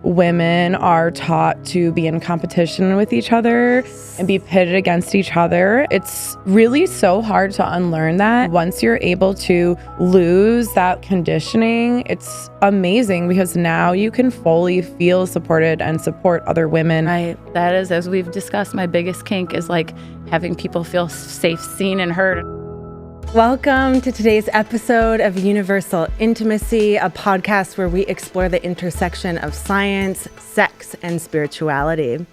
women are taught to be in competition with each other and be pitted against each other. It's really so hard to unlearn that. Once you're able to lose that conditioning, it's amazing because now you can fully feel supported and support other women. Right. That is, as we've discussed, my biggest kink is like having people feel safe, seen, and heard. Welcome to today's episode of Universal Intimacy, a podcast where we explore the intersection of science, sex, and spirituality.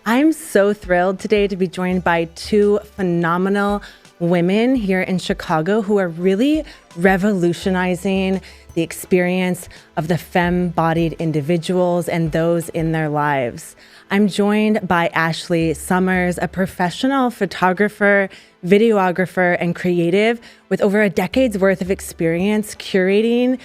I'm so thrilled today to be joined by two phenomenal women here in Chicago who are really revolutionizing the experience of the femme-bodied individuals and those in their lives. I'm joined by Ashley Summers, a professional photographer, videographer, and creative with over a decade's worth of experience curating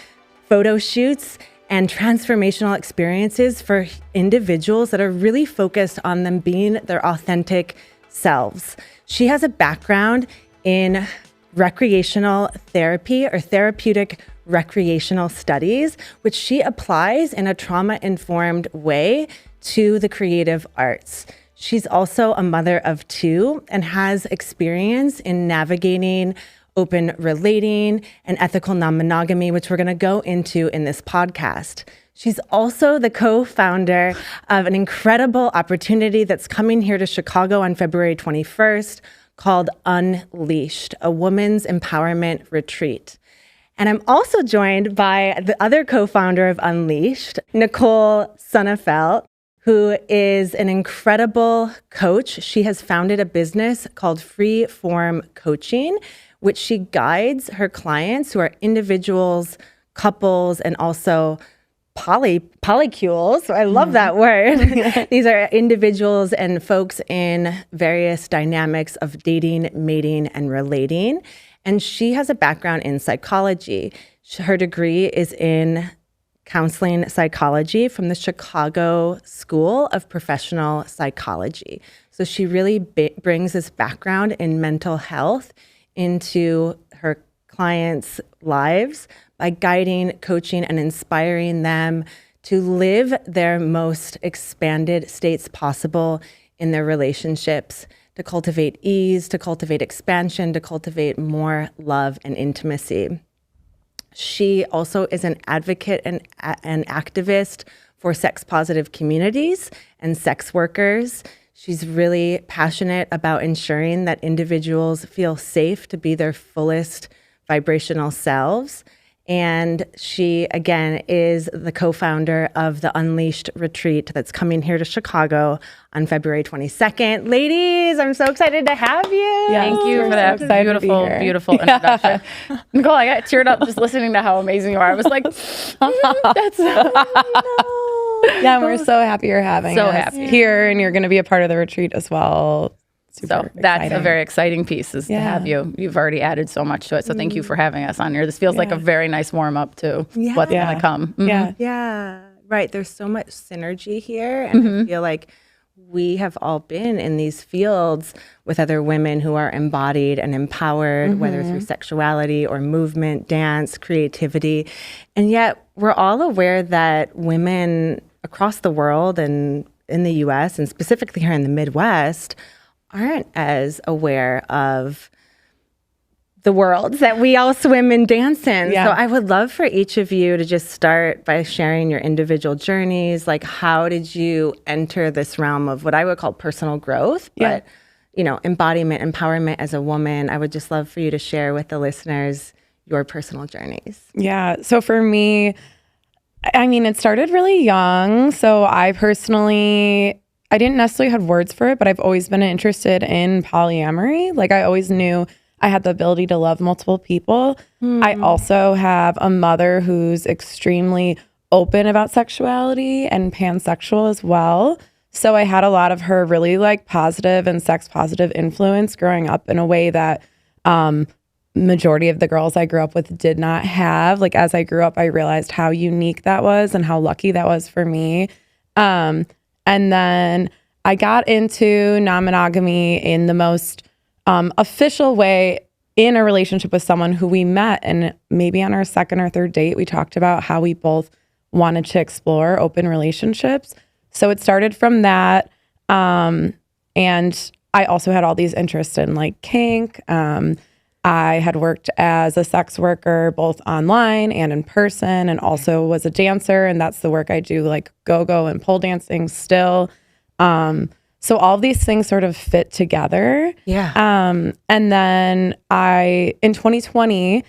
photo shoots and transformational experiences for individuals that are really focused on them being their authentic selves. She has a background in recreational therapy or therapeutic recreational studies, which she applies in a trauma-informed way to the creative arts. She's also a mother of two and has experience in navigating open relating and ethical non-monogamy, which we're going to go into in this podcast. She's also the co-founder of an incredible opportunity that's coming here to Chicago on February 21st called Unleashed, a women's empowerment retreat. And I'm also joined by the other co-founder of Unleashed, Nicole Sonnefeldt, who is an incredible coach. She has founded a business called Free Form Coaching, which she guides her clients who are individuals, couples, and also polycules. I love that word. These are individuals and folks in various dynamics of dating, mating, and relating. And she has a background in psychology. Her degree is in counseling psychology from the Chicago School of Professional Psychology. So she really brings this background in mental health into her clients' lives by guiding, coaching, and inspiring them to live their most expanded states possible in their relationships, to cultivate ease, to cultivate expansion, to cultivate more love and intimacy. She also is an advocate and an activist for sex-positive communities and sex workers. She's really passionate about ensuring that individuals feel safe to be their fullest vibrational selves. And she, again, is the co-founder of the Unleashed retreat that's coming here to Chicago on February 22nd. Ladies, I'm so excited to have you. Yeah, thank you for that beautiful introduction. Nicole, I got teared up just listening to how amazing you are. I was like, that's Yeah, we're so happy you're having us here, and you're going to be a part of the retreat as well. So that's a very exciting piece is to have you. You've already added so much to it. So thank you for having us on here. This feels like a very nice warm up to what's going to come. Mm-hmm. Yeah. Right. There's so much synergy here. And I feel like we have all been in these fields with other women who are embodied and empowered, whether through sexuality or movement, dance, creativity. And yet we're all aware that women across the world and in the US and specifically here in the Midwest aren't as aware of the worlds that we all swim and dance in. So I would love for each of you to just start by sharing your individual journeys. Like, how did you enter this realm of what I would call personal growth, but, you know, embodiment, empowerment as a woman? I would just love for you to share with the listeners your personal journeys. Yeah. So for me, I mean, it started really young. So I didn't necessarily have words for it, but I've always been interested in polyamory. Like, I always knew I had the ability to love multiple people. I also have a mother who's extremely open about sexuality and pansexual as well. So I had a lot of her really like positive and sex positive influence growing up in a way that majority of the girls I grew up with did not have. Like, as I grew up, I realized how unique that was and how lucky that was for me. And then I got into non-monogamy in the most official way in a relationship with someone who we met. And maybe on our second or third date, we talked about how we both wanted to explore open relationships. So it started from that. And I also had all these interests in like kink. I had worked as a sex worker, both online and in person, and also was a dancer. And that's the work I do, like go-go and pole dancing still. So all of these things sort of fit together. Yeah. And then in 2020,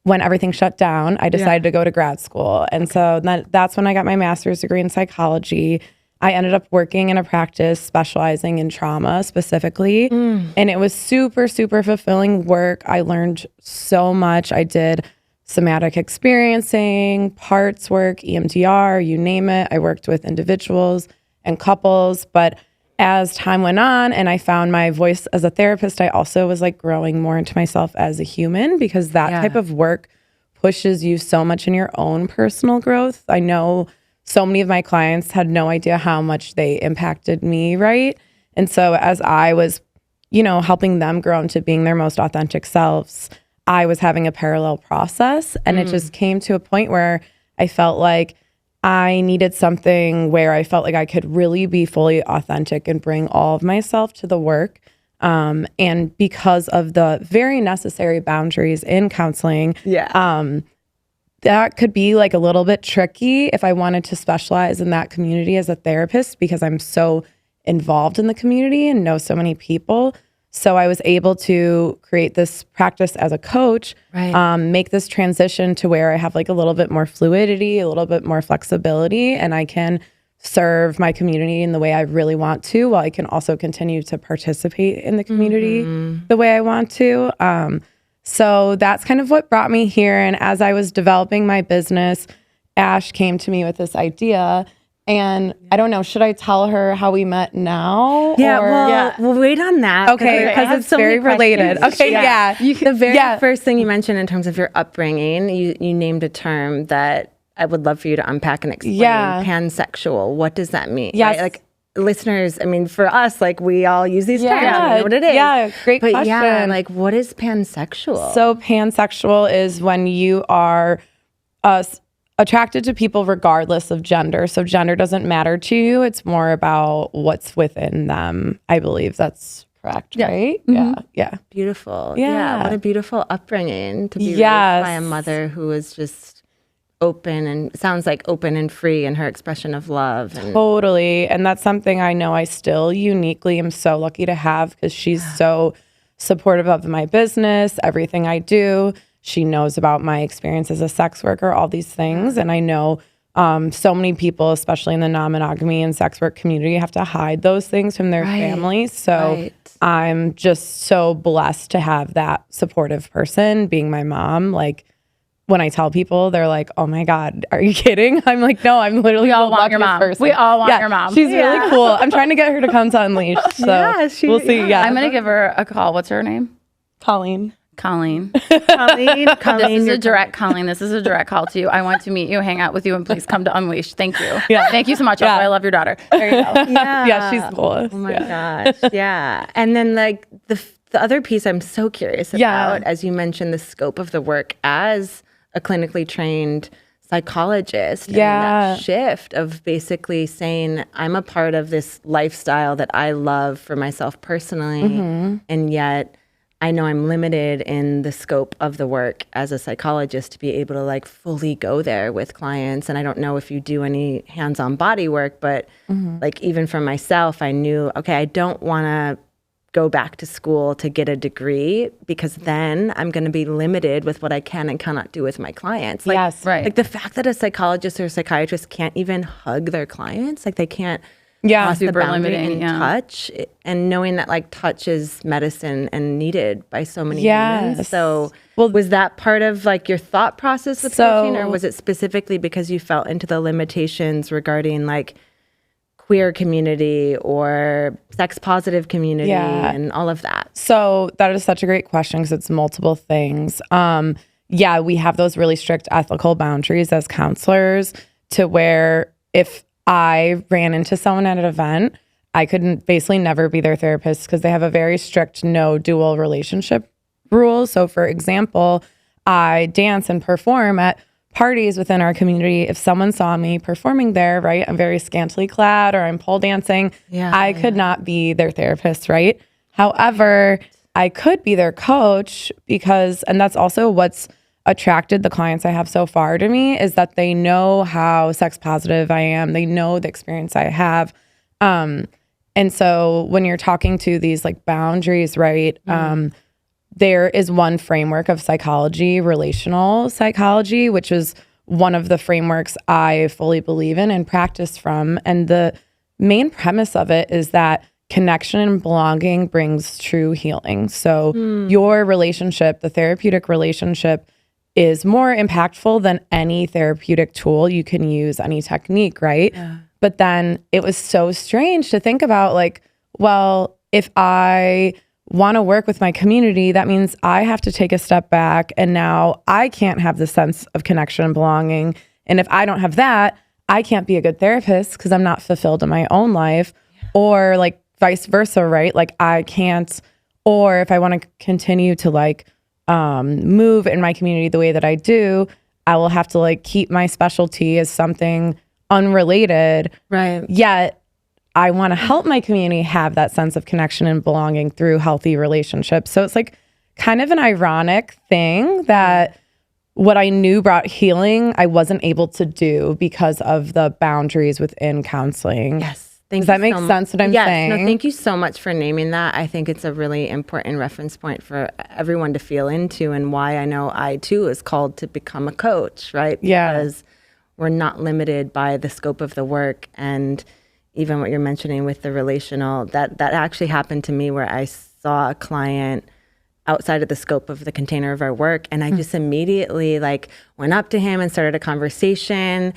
when everything shut down, I decided to go to grad school. And so that's when I got my master's degree in psychology. I ended up working in a practice specializing in trauma specifically. And it was super, super fulfilling work. I learned so much. I did somatic experiencing, parts work, EMDR, you name it. I worked with individuals and couples. But as time went on and I found my voice as a therapist, I also was like growing more into myself as a human, because that type of work pushes you so much in your own personal growth. I know so many of my clients had no idea how much they impacted me, right? And so as I was, helping them grow into being their most authentic selves, I was having a parallel process. And it just came to a point where I felt like I needed something where I felt like I could really be fully authentic and bring all of myself to the work. And because of the very necessary boundaries in counseling, that could be like a little bit tricky if I wanted to specialize in that community as a therapist, because I'm so involved in the community and know so many people. So I was able to create this practice as a coach, make this transition to where I have like a little bit more fluidity, a little bit more flexibility, and I can serve my community in the way I really want to, while I can also continue to participate in the community the way I want to. So that's kind of what brought me here. And as I was developing my business, Ash came to me with this idea. And I don't know, should I tell her how we met now? We'll wait on that. Okay, because it's so very related. Okay, The very first thing you mentioned in terms of your upbringing, you named a term that I would love for you to unpack and explain. Pansexual. What does that mean? Yes. Right? Like listeners, I mean, for us, like we all use these terms. We know what it is. Yeah, great question. Yeah, like what is pansexual? So pansexual is when you are attracted to people regardless of gender. So gender doesn't matter to you. It's more about what's within them. I believe that's correct, right? Yeah. Beautiful. Yeah. What a beautiful upbringing to be raised by a mother who is just open and sounds like open and free in her expression of love. Totally. And that's something I know I still uniquely am so lucky to have, because she's so supportive of my business, everything I do. She knows about my experience as a sex worker, all these things. And I know so many people, especially in the non-monogamy and sex work community, have to hide those things from their families. So I'm just so blessed to have that supportive person being my mom. Like, when I tell people, they're like, "Oh my God, are you kidding?" I'm like, "No, I'm literally we all want your mom. Person." We all want your mom. She's really cool. I'm trying to get her to come to Unleashed. So we'll see. Yeah, I'm gonna give her a call. What's her name? Colleen. Colleen, This is a direct call to you. I want to meet you, hang out with you, and please come to Unleashed. Thank you. Thank you so much. I love your daughter. There you go. Yeah, she's cool. Oh my gosh. Yeah. And then like the other piece I'm so curious about, as you mentioned, the scope of the work as a clinically trained psychologist, and that shift of basically saying, I'm a part of this lifestyle that I love for myself personally, and yet I know I'm limited in the scope of the work as a psychologist to be able to like fully go there with clients. And I don't know if you do any hands-on body work, but like even for myself, I knew, okay, I don't want to go back to school to get a degree, because then I'm going to be limited with what I can and cannot do with my clients. Like, like the fact that a psychologist or a psychiatrist can't even hug their clients, like they can't cross the boundary in touch, and knowing that like touch is medicine and needed by so many humans. So was that part of like your thought process with coaching, or was it specifically because you felt into the limitations regarding like queer community or sex positive community and all of that? So that is such a great question, because it's multiple things. We have those really strict ethical boundaries as counselors, to where if I ran into someone at an event, I could basically never be their therapist, because they have a very strict no dual relationship rule. So for example, I dance and perform at parties within our community, if someone saw me performing there, right, I'm very scantily clad or I'm pole dancing, I could not be their therapist, right? However, I could be their coach because, and that's also what's attracted the clients I have so far to me, is that they know how sex positive I am. They know the experience I have. And so when you're talking to these like boundaries, right, there is one framework of psychology, relational psychology, which is one of the frameworks I fully believe in and practice from. And the main premise of it is that connection and belonging brings true healing. So your relationship, the therapeutic relationship, is more impactful than any therapeutic tool you can use, any technique, right? Yeah. But then it was so strange to think about, like, well, if I want to work with my community, that means I have to take a step back, and now I can't have the sense of connection and belonging. And if I don't have that, I can't be a good therapist because I'm not fulfilled in my own life, or like vice versa, right? Like I can't, or if I want to continue to like move in my community the way that I do, I will have to like keep my specialty as something unrelated. Right. Yet I want to help my community have that sense of connection and belonging through healthy relationships. So it's like kind of an ironic thing that what I knew brought healing, I wasn't able to do because of the boundaries within counseling. Yes. Does that make sense what I'm saying? No, thank you so much for naming that. I think it's a really important reference point for everyone to feel into, and why I know I too is called to become a coach, right? Yeah. Because we're not limited by the scope of the work. And even what you're mentioning with the relational, that actually happened to me, where I saw a client outside of the scope of the container of our work. And I just immediately like went up to him and started a conversation.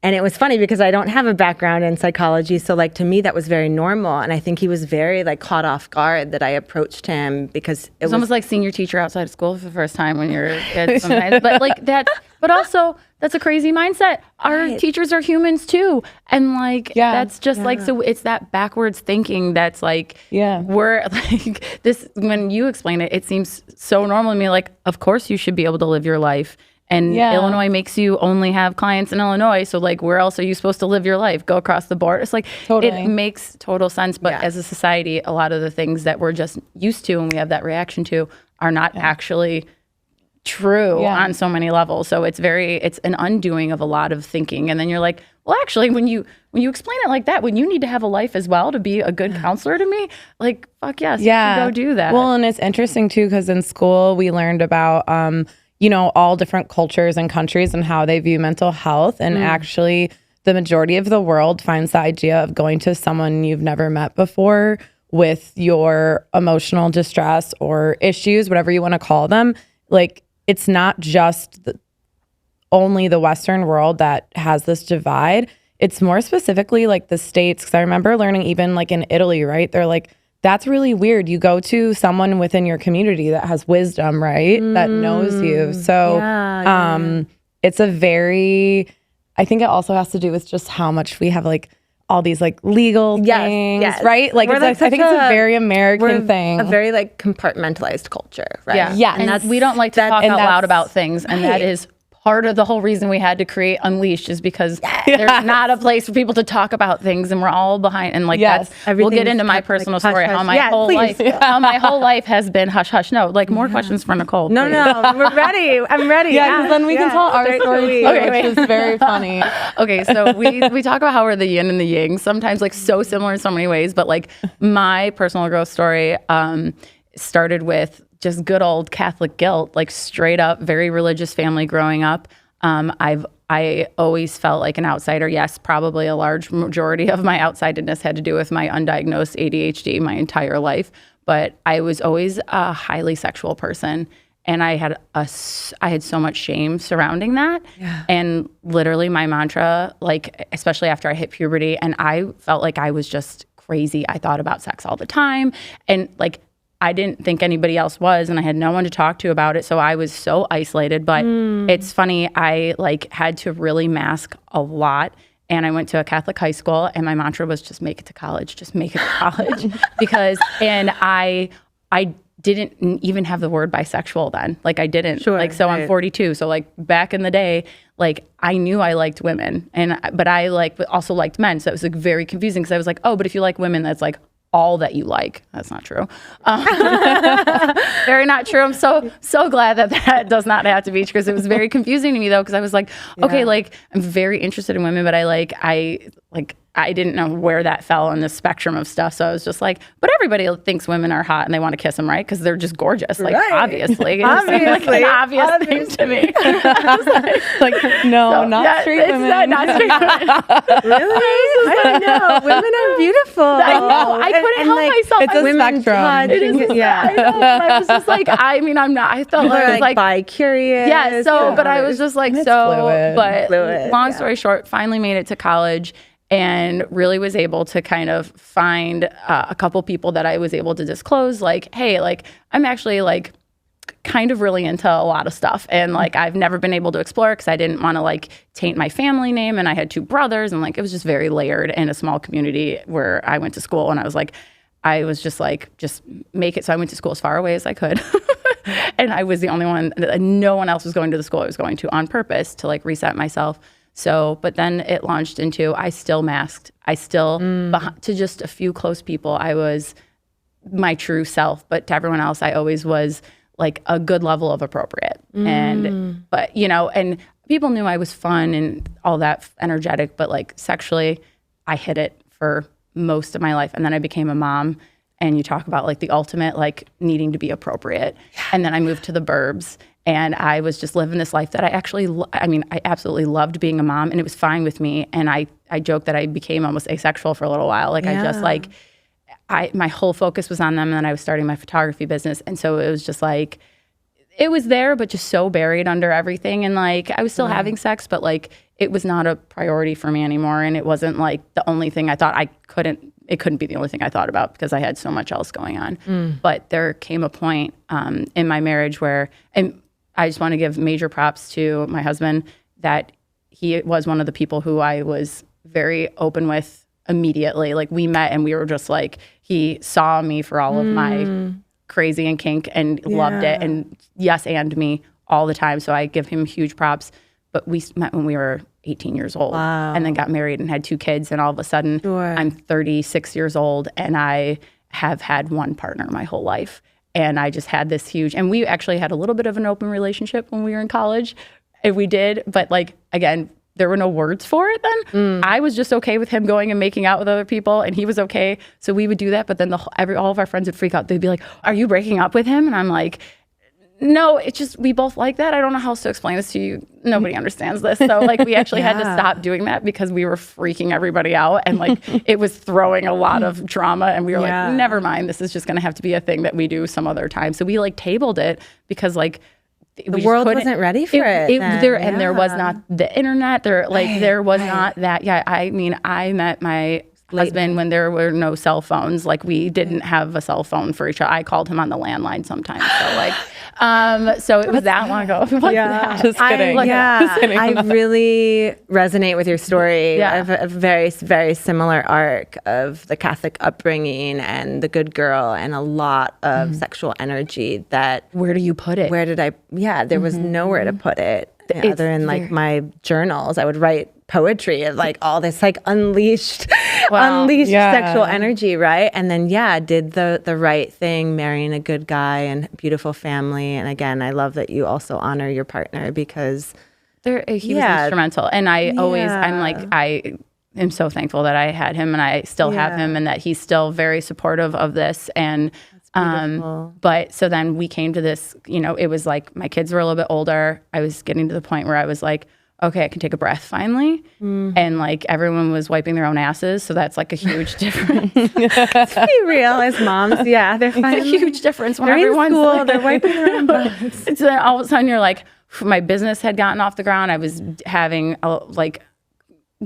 And it was funny because I don't have a background in psychology. So like to me, that was very normal. And I think he was very like caught off guard that I approached him, because it was almost like seeing your teacher outside of school for the first time when you're a kid sometimes. But like that, but also that's a crazy mindset. Our teachers are humans too. And like, that's just like, so it's that backwards thinking that's like, we're like this, when you explain it, it seems so normal to me. Like, of course you should be able to live your life. And Illinois makes you only have clients in Illinois. So like, where else are you supposed to live your life? Go across the board. It's like, it makes total sense. But as a society, a lot of the things that we're just used to and we have that reaction to are not actually true on so many levels. So it's an undoing of a lot of thinking. And then you're like, well, actually, when you explain it like that, when you need to have a life as well to be a good counselor to me, like, fuck yes, you should go do that. Well, and it's interesting too, because in school we learned about, all different cultures and countries and how they view mental health. And actually, the majority of the world finds the idea of going to someone you've never met before with your emotional distress or issues, whatever you want to call them. Like, it's not just only the Western world that has this divide. It's more specifically like the States. Because I remember learning even like in Italy, right? They're like, that's really weird. You go to someone within your community that has wisdom, right? That knows you. So it's a very, I think it also has to do with just how much we have like all these like legal things, right? Like, I think it's a very American thing. A very like compartmentalized culture, right? Yeah. And we don't like to talk out loud about things. And that is part of the whole reason we had to create Unleashed, is because there's not a place for people to talk about things, and we're all behind. And like we'll get into my personal story, how my whole life has been hush hush. No, like more questions for Nicole. No, we're ready. I'm ready. Yeah, because then we can tell our story too, which is very funny. Okay, so we talk about how we're the yin and the yang, sometimes like so similar in so many ways, but like my personal growth story started with just good old Catholic guilt, like straight up, very religious family growing up. I always felt like an outsider. Yes, probably a large majority of my outsidedness had to do with my undiagnosed ADHD my entire life. But I was always a highly sexual person, and I had so much shame surrounding that. Yeah. And literally my mantra, like especially after I hit puberty, and I felt like I was just crazy. I thought about sex all the time, and like I didn't think anybody else was, and I had no one to talk to about it. So I was so isolated. But it's funny, I like had to really mask a lot. And I went to a Catholic high school, and my mantra was just make it to college, just make it to college. And I didn't even have the word bisexual then. Like I didn't. Sure, like, so I'm 42. So like back in the day, like I knew I liked women but I also liked men. So it was like very confusing because I was like, oh, but if you like women, that's like all that you like. That's not true. Very not true. I'm so glad that does not have to be true, because it was very confusing to me though, because I was like, okay, like I'm very interested in women, but I didn't know where that fell on the spectrum of stuff. So I was just like, but everybody thinks women are hot and they want to kiss them, right? Because they're just gorgeous. Like, obviously. It's like an obvious thing to me. Not straight women. Not straight women. Really? I don't know. Women are beautiful. I know. I couldn't help myself. It's a spectrum. It is. Yeah. I know. I was just like, I'm not. I felt People like are I was like bi-curious. Yeah. So, but I was just like, fluid. But Fluid, long story short, finally made it to college. And really was able to kind of find a couple people that I was able to disclose, like, hey, like, I'm actually like kind of really into a lot of stuff. And like, I've never been able to explore because I didn't want to like taint my family name. And I had 2 brothers, and like, it was just very layered in a small community where I went to school. And I was just like, just make it. So I went to school as far away as I could. And I was the only one, no one else was going to the school I was going to on purpose to like reset myself. So, but then it launched into, I still masked. I still, to just a few close people, I was my true self. But to everyone else, I always was like a good level of appropriate. But and people knew I was fun and all that energetic, but like sexually, I hid it for most of my life. And then I became a mom, and you talk about like the ultimate, like needing to be appropriate. And then I moved to the burbs. And I was just living this life that I absolutely loved being a mom, and it was fine with me. And I joked that I became almost asexual for a little while. Like I just like, my whole focus was on them, and then I was starting my photography business. And so it was just like, it was there, but just so buried under everything. And like, I was still having sex, but like, it was not a priority for me anymore. And it wasn't like the only thing I thought it couldn't be the only thing I thought about, because I had so much else going on. But there came a point in my marriage where, and I just want to give major props to my husband, that he was one of the people who I was very open with immediately. Like we met and we were just like, he saw me for all of my crazy and kink and loved it, and yes, and me all the time. So I give him huge props. But we met when we were 18 years old and then got married and had 2 kids. And all of a sudden I'm 36 years old, and I have had one partner my whole life. And I just had this huge, and we actually had a little bit of an open relationship when we were in college. And we did, but like, again, there were no words for it then. I was just okay with him going and making out with other people, and he was okay. So we would do that. But then all of our friends would freak out. They'd be like, are you breaking up with him? And I'm like, no, it's just, we both like that. I don't know how else to explain this to you. Nobody understands this. So like, we actually had to stop doing that because we were freaking everybody out, and like, it was throwing a lot of drama, and we were like, never mind, this is just going to have to be a thing that we do some other time. So we like tabled it because like, the world wasn't ready for it. And there was not the internet. There was not that. Yeah, I mean, I met my husband when there were no cell phones. Like we didn't have a cell phone for each other. I called him on the landline sometimes. So like, so it was that long ago. Just kidding. I really resonate with your story. I have a very, very similar arc of the Catholic upbringing and the good girl, and a lot of sexual energy that. Where do you put it? Where did I? Yeah, there was nowhere to put it. Other than like my journals, I would write poetry of like all this like unleashed sexual energy, right? And then did the right thing, marrying a good guy and beautiful family. And again, I love that you also honor your partner, because he was instrumental. And I am so thankful that I had him, and I still have him, and that he's still very supportive of this. And but so then we came to this, it was like my kids were a little bit older. I was getting to the point where I was like, okay, I can take a breath finally. And like everyone was wiping their own asses. So that's like a huge difference. Let's be real as moms. Yeah, they're fine. It's a huge difference when they're everyone's in school, like, they're wiping their own butts. It's then all of a sudden you're like, my business had gotten off the ground. I was having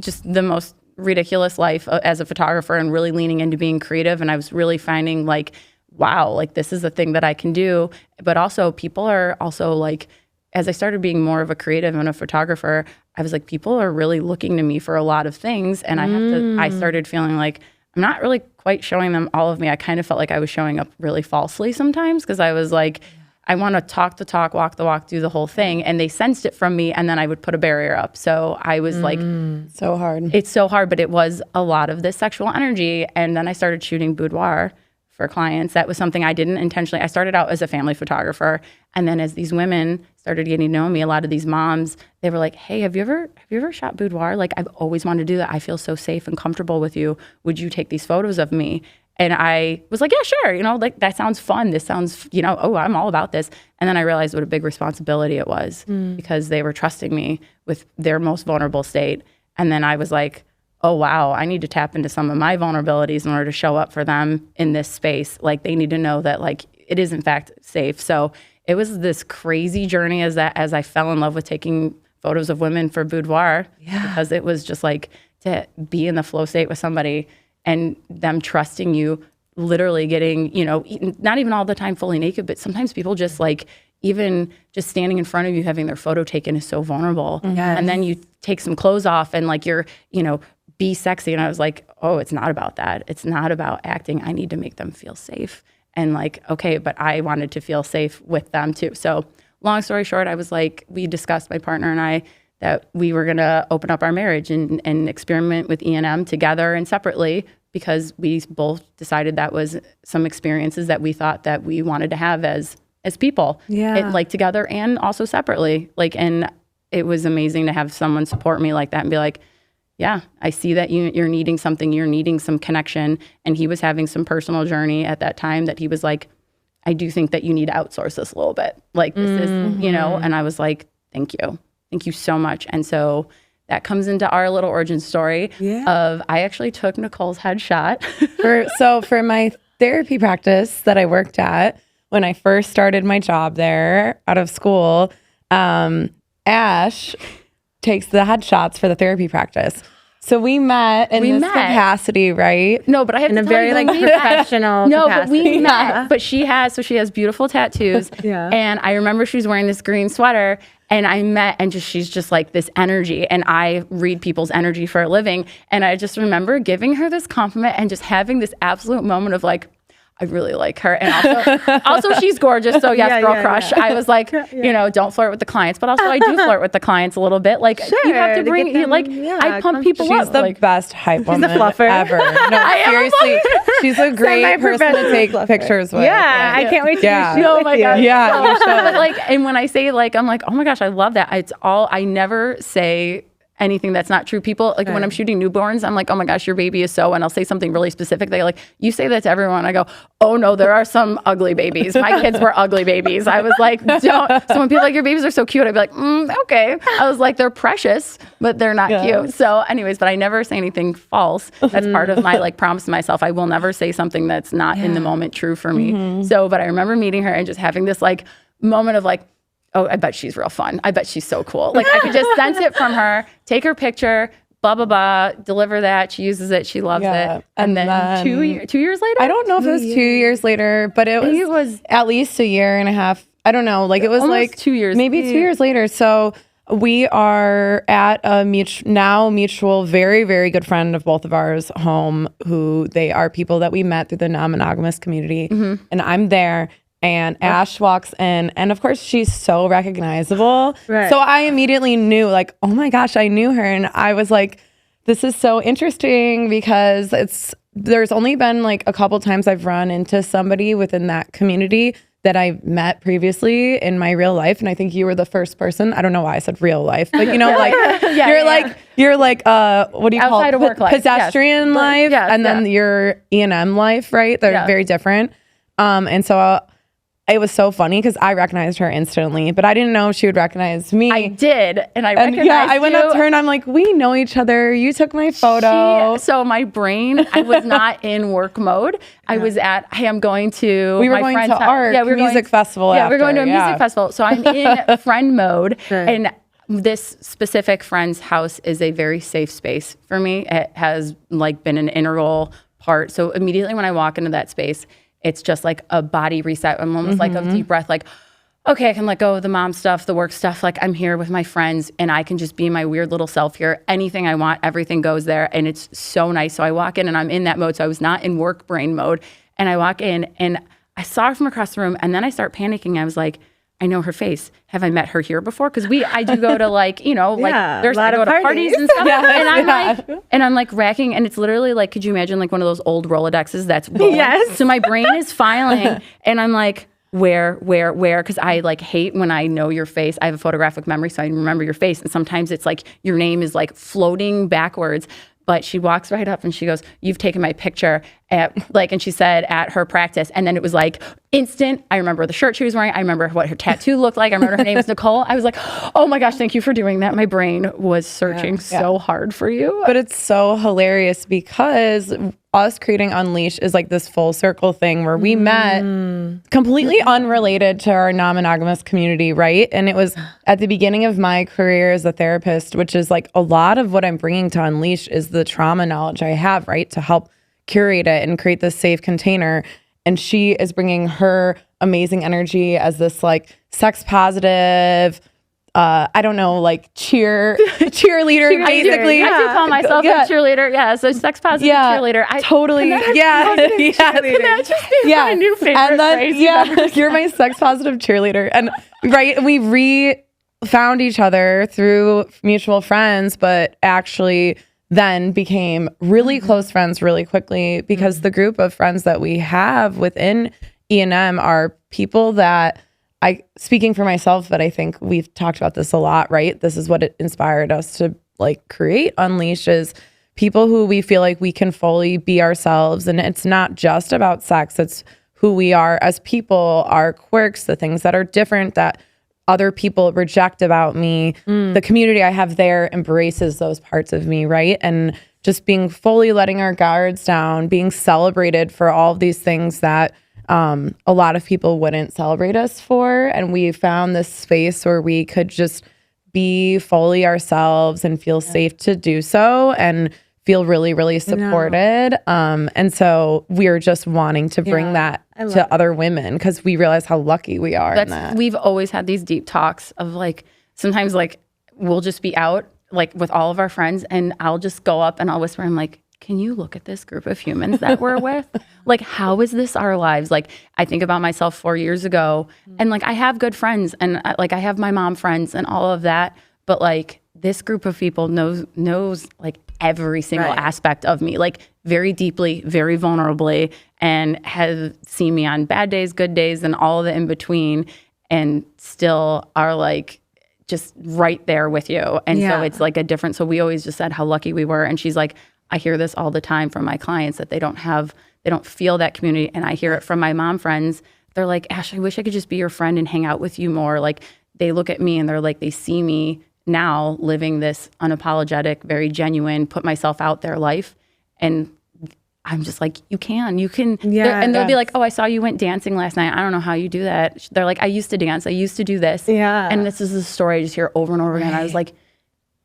just the most ridiculous life as a photographer, and really leaning into being creative. And I was really finding like, wow, like this is a thing that I can do. But also people are also like, as I started being more of a creative and a photographer, I was like, people are really looking to me for a lot of things. And I started feeling like I'm not really quite showing them all of me. I kind of felt like I was showing up really falsely sometimes because I was like, I want to talk the talk, walk the walk, do the whole thing. And they sensed it from me, and then I would put a barrier up. So I was like, so hard. It's so hard, but it was a lot of this sexual energy. And then I started shooting boudoir for clients. That was something I didn't intentionally. I started out as a family photographer. And then as these women started getting to know me, a lot of these moms, they were like, hey, have you ever shot boudoir? Like, I've always wanted to do that. I feel so safe and comfortable with you. Would you take these photos of me? And I was like, yeah, sure. You know, like that sounds fun. This sounds, you know, oh, I'm all about this. And then I realized what a big responsibility it was because they were trusting me with their most vulnerable state. And then I was like, oh, wow, I need to tap into some of my vulnerabilities in order to show up for them in this space. Like they need to know that like it is in fact safe. So it was this crazy journey as I fell in love with taking photos of women for boudoir because it was just like to be in the flow state with somebody and them trusting you, literally getting, you know, not even all the time fully naked, but sometimes people just like, even just standing in front of you, having their photo taken is so vulnerable. And then you take some clothes off and like you're, you know, be sexy. And I was like, oh, it's not about that. It's not about acting. I need to make them feel safe. And like, okay, but I wanted to feel safe with them too. So long story short, I was like, we discussed, my partner and I, that we were going to open up our marriage and experiment with ENM together and separately because we both decided that was some experiences that we thought that we wanted to have as people, like together and also separately. Like, and it was amazing to have someone support me like that and be like, yeah, I see that you're needing something, you're needing some connection. And he was having some personal journey at that time that he was like, I do think that you need to outsource this a little bit. Like this is, you know, and I was like, thank you. Thank you so much. And so that comes into our little origin story of I actually took Nicole's headshot. For my therapy practice that I worked at when I first started my job there out of school, Ash takes the headshots for the therapy practice. So we met in this capacity, right? No, but I have in to a tell very you, like professional no, capacity. but we met. But she has beautiful tattoos. And I remember she was wearing this green sweater. And I met, and she's just like this energy. And I read people's energy for a living. And I just remember giving her this compliment and just having this absolute moment of like, I really like her. And also she's gorgeous. So yes, girl crush. I was like, you know, don't flirt with the clients, but also I do flirt with the clients a little bit. Like you have to bring, I pump people up. She's the best hype woman ever. No, seriously, she's a great person to take pictures with. Yeah, I can't wait to shoot oh my God. Yeah, but like, and when I say like, I'm like, oh my gosh, I love that. It's all, I never say anything that's not true. People, like when I'm shooting newborns, I'm like, oh my gosh, your baby is so, and I'll say something really specific. They're like, you say that to everyone. I go, oh no, there are some ugly babies. My kids were ugly babies. I was like, don't. So when people are like, your babies are so cute, I'd be like, okay. I was like, they're precious, but they're not cute. So anyways, but I never say anything false. That's part of my like promise to myself. I will never say something that's not in the moment true for me. So, but I remember meeting her and just having this like moment of like, oh, I bet she's real fun. I bet she's so cool. Like I could just sense it from her, take her picture, blah, blah, blah, deliver that. She uses it. She loves it. And then 2 years later? I don't know if it was 2 years later, but it was at least a year and a half. I don't know. Like it was almost like 2 years. Maybe 2 years later. So we are at a mutual, very, very good friend of both of ours home, who they are people that we met through the non-monogamous community. And I'm there. And Ash walks in, and of course she's so recognizable. Right. So I immediately knew, like, oh my gosh, I knew her. And I was like, this is so interesting because there's only been like a couple times I've run into somebody within that community that I met previously in my real life. And I think you were the first person. I don't know why I said real life, but you know, like you're like what do you call it? Outside of work life. Pedestrian life. And then your ENM life, right? They're very different. And so it was so funny because I recognized her instantly, but I didn't know she would recognize me. I did, and I recognized you. I went up to her and I'm like, we know each other. You took my photo. So my brain, I was not in work mode. I was at, hey, I'm going to we were going to art music festival. Yeah, we were going to a music festival. So I'm in friend mode, and this specific friend's house is a very safe space for me. It has like been an integral part. So immediately when I walk into that space, it's just like a body reset, a moment like of deep breath, like, okay, I can let go of the mom stuff, the work stuff. Like I'm here with my friends and I can just be my weird little self here. Anything I want, everything goes there. And it's so nice. So I walk in and I'm in that mode. So I was not in work brain mode. And I walk in and I saw her from across the room and then I start panicking. I was like, I know her face. Have I met her here before? Because I do go to like, you know, like there's I go to parties and stuff. And I'm like racking, and it's literally like, could you imagine like one of those old Rolodexes that's rolling? Yes. So my brain is filing, and I'm like, where? Because I like hate when I know your face. I have a photographic memory, so I remember your face, and sometimes it's like your name is like floating backwards. But she walks right up and she goes, "You've taken my picture at like," and she said at her practice. And then it was like instant. I remember the shirt she was wearing. I remember what her tattoo looked like. I remember her name was Nicole. I was like, oh my gosh, thank you for doing that. My brain was searching so hard for you. But it's so hilarious because us creating Unleash is like this full circle thing where we met completely unrelated to our non-monogamous community, right? And it was at the beginning of my career as a therapist, which is like a lot of what I'm bringing to Unleash is the trauma knowledge I have, right? To help curate it and create this safe container. And she is bringing her amazing energy as this like sex positive, I don't know, like cheerleader, basically. I do call myself a cheerleader. Yeah, so sex positive cheerleader. Totally. That's just my new favorite and then, phrase. You're my sex positive cheerleader. And we found each other through mutual friends, but actually then became really close friends really quickly because the group of friends that we have within ENM are people that speaking for myself, but I think we've talked about this a lot, right? This is what it inspired us to like create Unleash is people who we feel like we can fully be ourselves. And it's not just about sex. It's who we are as people, our quirks, the things that are different that other people reject about me. The community I have there embraces those parts of me, right? And just being fully letting our guards down, being celebrated for all of these things that a lot of people wouldn't celebrate us for. And we found this space where we could just be fully ourselves and feel safe to do so and feel really, really supported. And so we're just wanting to bring that to other women because we realize how lucky we are in that. We've always had these deep talks of like, sometimes like we'll just be out like with all of our friends and I'll just go up and I'll whisper, I'm like, can you look at this group of humans that we're with? Like, how is this our lives? Like, I think about myself 4 years ago and like, I have good friends and like, I have my mom friends and all of that. But like this group of people knows like every single aspect of me, like very deeply, very vulnerably, and has seen me on bad days, good days, and all of the in between, and still are like just right there with you. And so it's like a different, so we always just said how lucky we were. And she's like, I hear this all the time from my clients that they don't feel that community. And I hear it from my mom friends. They're like, Ash, I wish I could just be your friend and hang out with you more. Like they look at me and they're like, they see me now living this unapologetic, very genuine, put myself out there life. And I'm just like, you can. Yeah, and they'll be like, oh, I saw you went dancing last night. I don't know how you do that. They're like, I used to dance. I used to do this. Yeah. And this is a story I just hear over and over again. I was like,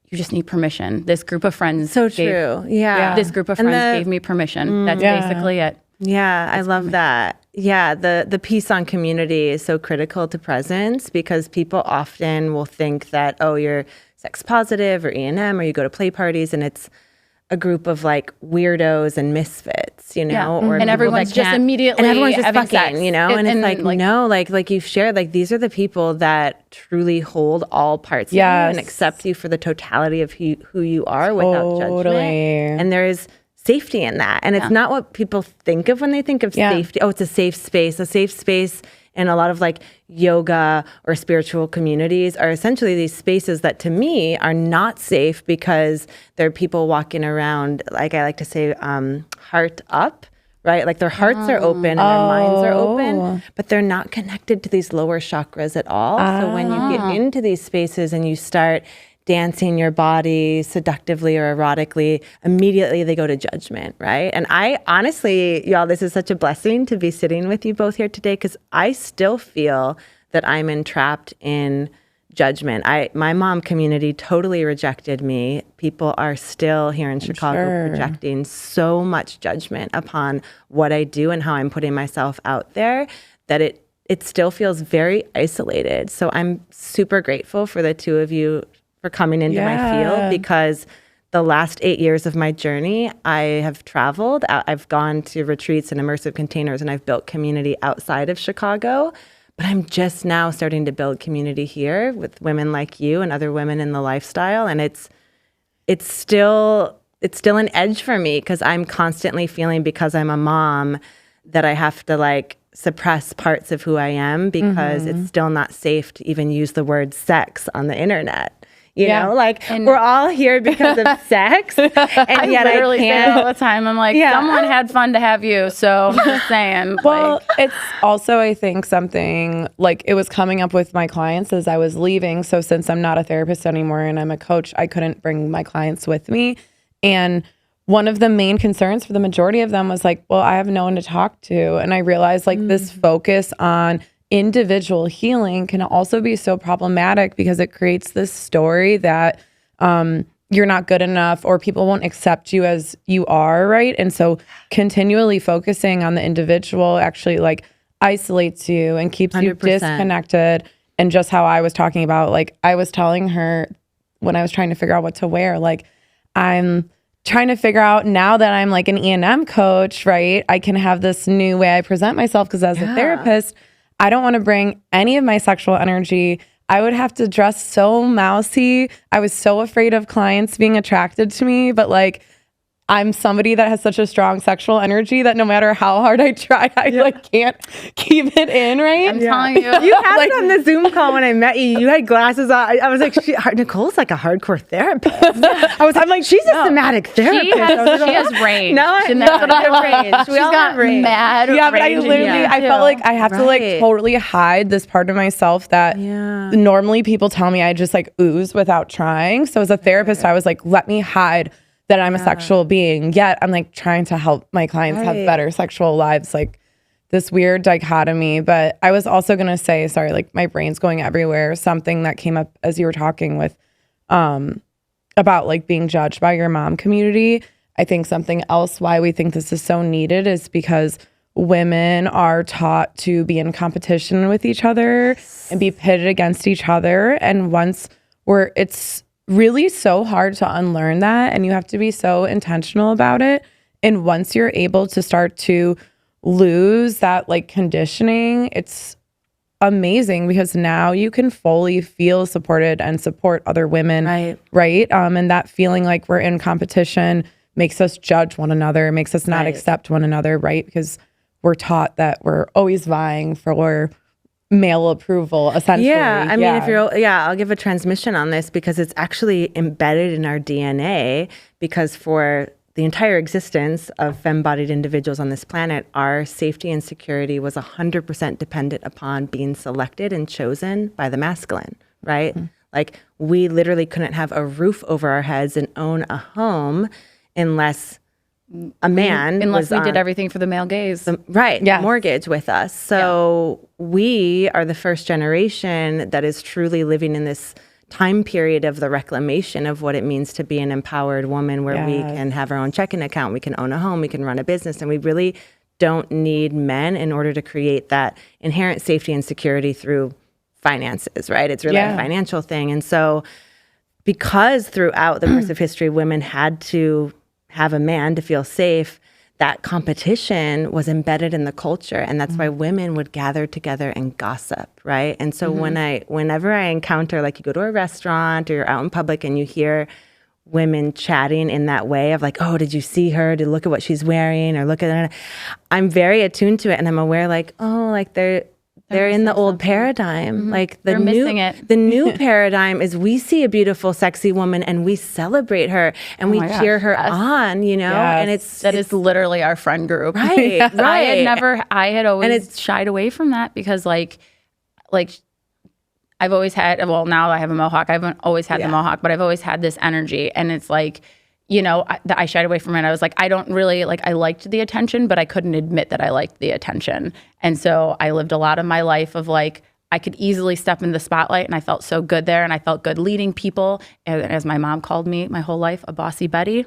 you just need permission. This group of friends. So true. Yeah. This group of friends gave me permission. That's basically it. Yeah, I love that. Yeah, the piece on community is so critical to presence because people often will think that, oh, you're sex positive or ENM or you go to play parties and it's a group of like weirdos and misfits, you know, or and everyone's just immediately and everyone's just having fucking, sex. You know, and it's like no, like you've shared, like these are the people that truly hold all parts of you and accept you for the totality of who you are without judgment. And there is safety in that, and it's not what people think of when they think of safety. Oh, it's a safe space. A safe space in a lot of like yoga or spiritual communities are essentially these spaces that to me are not safe because there are people walking around, like I like to say, heart up, right? Like their hearts are open and their minds are open, but they're not connected to these lower chakras at all. So when you get into these spaces and you start dancing your body seductively or erotically, immediately they go to judgment, right? And I honestly, y'all, this is such a blessing to be sitting with you both here today because I still feel that I'm entrapped in judgment. My mom community totally rejected me. People are still here in Chicago projecting so much judgment upon what I do and how I'm putting myself out there that it still feels very isolated. So I'm super grateful for the two of you for coming into my field, because the last 8 years of my journey, I have traveled. I've gone to retreats and immersive containers, and I've built community outside of Chicago. But I'm just now starting to build community here with women like you and other women in the lifestyle. And it's still an edge for me, because I'm constantly feeling, because I'm a mom, that I have to like suppress parts of who I am, because it's still not safe to even use the word sex on the internet. You know, like, and we're all here because of sex, and yet I literally can't. say it all the time. I'm like, someone had fun to have you, so I'm just saying. Well, it's also, I think, something like it was coming up with my clients as I was leaving. So since I'm not a therapist anymore and I'm a coach, I couldn't bring my clients with me. And one of the main concerns for the majority of them was like, well, I have no one to talk to. And I realized like this focus on individual healing can also be so problematic, because it creates this story that you're not good enough, or people won't accept you as you are, right? And so continually focusing on the individual actually like isolates you and keeps 100%. You disconnected. And just how I was talking about, like I was telling her when I was trying to figure out what to wear, like I'm trying to figure out now that I'm like an ENM coach, right? I can have this new way I present myself, because as a therapist, I don't want to bring any of my sexual energy. I would have to dress so mousy. I was so afraid of clients being attracted to me, but like I'm somebody that has such a strong sexual energy that no matter how hard I try, I like can't keep it in, right? I'm telling you. You had like, on the Zoom call when I met you, you had glasses on. I was like, Nicole's like a hardcore therapist. I'm like, she's a somatic therapist. She has range. That's what I range. She's got mad range. Yeah, but I literally, I felt like I have to like totally hide this part of myself that normally people tell me I just like ooze without trying. So as a therapist, I was like, let me hide that I'm a sexual being, yet I'm like trying to help my clients have better sexual lives, like this weird dichotomy. But I was also going to say, sorry, like my brain's going everywhere. Something that came up as you were talking with, about like being judged by your mom community. I think something else why we think this is so needed is because women are taught to be in competition with each other and be pitted against each other. And once it's really so hard to unlearn that, and you have to be so intentional about it. And once you're able to start to lose that like conditioning, it's amazing, because now you can fully feel supported and support other women, right? And that feeling like we're in competition makes us judge one another, makes us not accept one another, right? Because we're taught that we're always vying for male approval, essentially. Yeah, I mean, if you're, I'll give a transmission on this, because it's actually embedded in our DNA, because for the entire existence of femme-bodied individuals on this planet, our safety and security was 100% dependent upon being selected and chosen by the masculine, right? Like we literally couldn't have a roof over our heads and own a home unless a man unless we did everything for the male gaze, mortgage with us. So we are the first generation that is truly living in this time period of the reclamation of what it means to be an empowered woman, where we can have our own checking account, we can own a home, we can run a business, and we really don't need men in order to create that inherent safety and security through finances, right? It's really a financial thing. And so because throughout the course of history, women had to have a man to feel safe, that competition was embedded in the culture. And that's why women would gather together and gossip, right? And so whenever I encounter, like you go to a restaurant or you're out in public and you hear women chatting in that way of like, oh, did you see her? Did look at what she's wearing, or look at her? I'm very attuned to it, and I'm aware like, oh, like they're in the old paradigm. Like the new paradigm is we see a beautiful, sexy woman and we celebrate her and we cheer her on, you know? And that is literally our friend group. Right. I had always shied away from that, because like I've always had, well, now I have a mohawk. I haven't always had the mohawk, but I've always had this energy, and it's like, you know, I shied away from it. I was like, I don't really, like, I liked the attention, but I couldn't admit that I liked the attention. And so I lived a lot of my life of like, I could easily step in the spotlight, and I felt so good there, and I felt good leading people. And as my mom called me my whole life, a bossy Betty.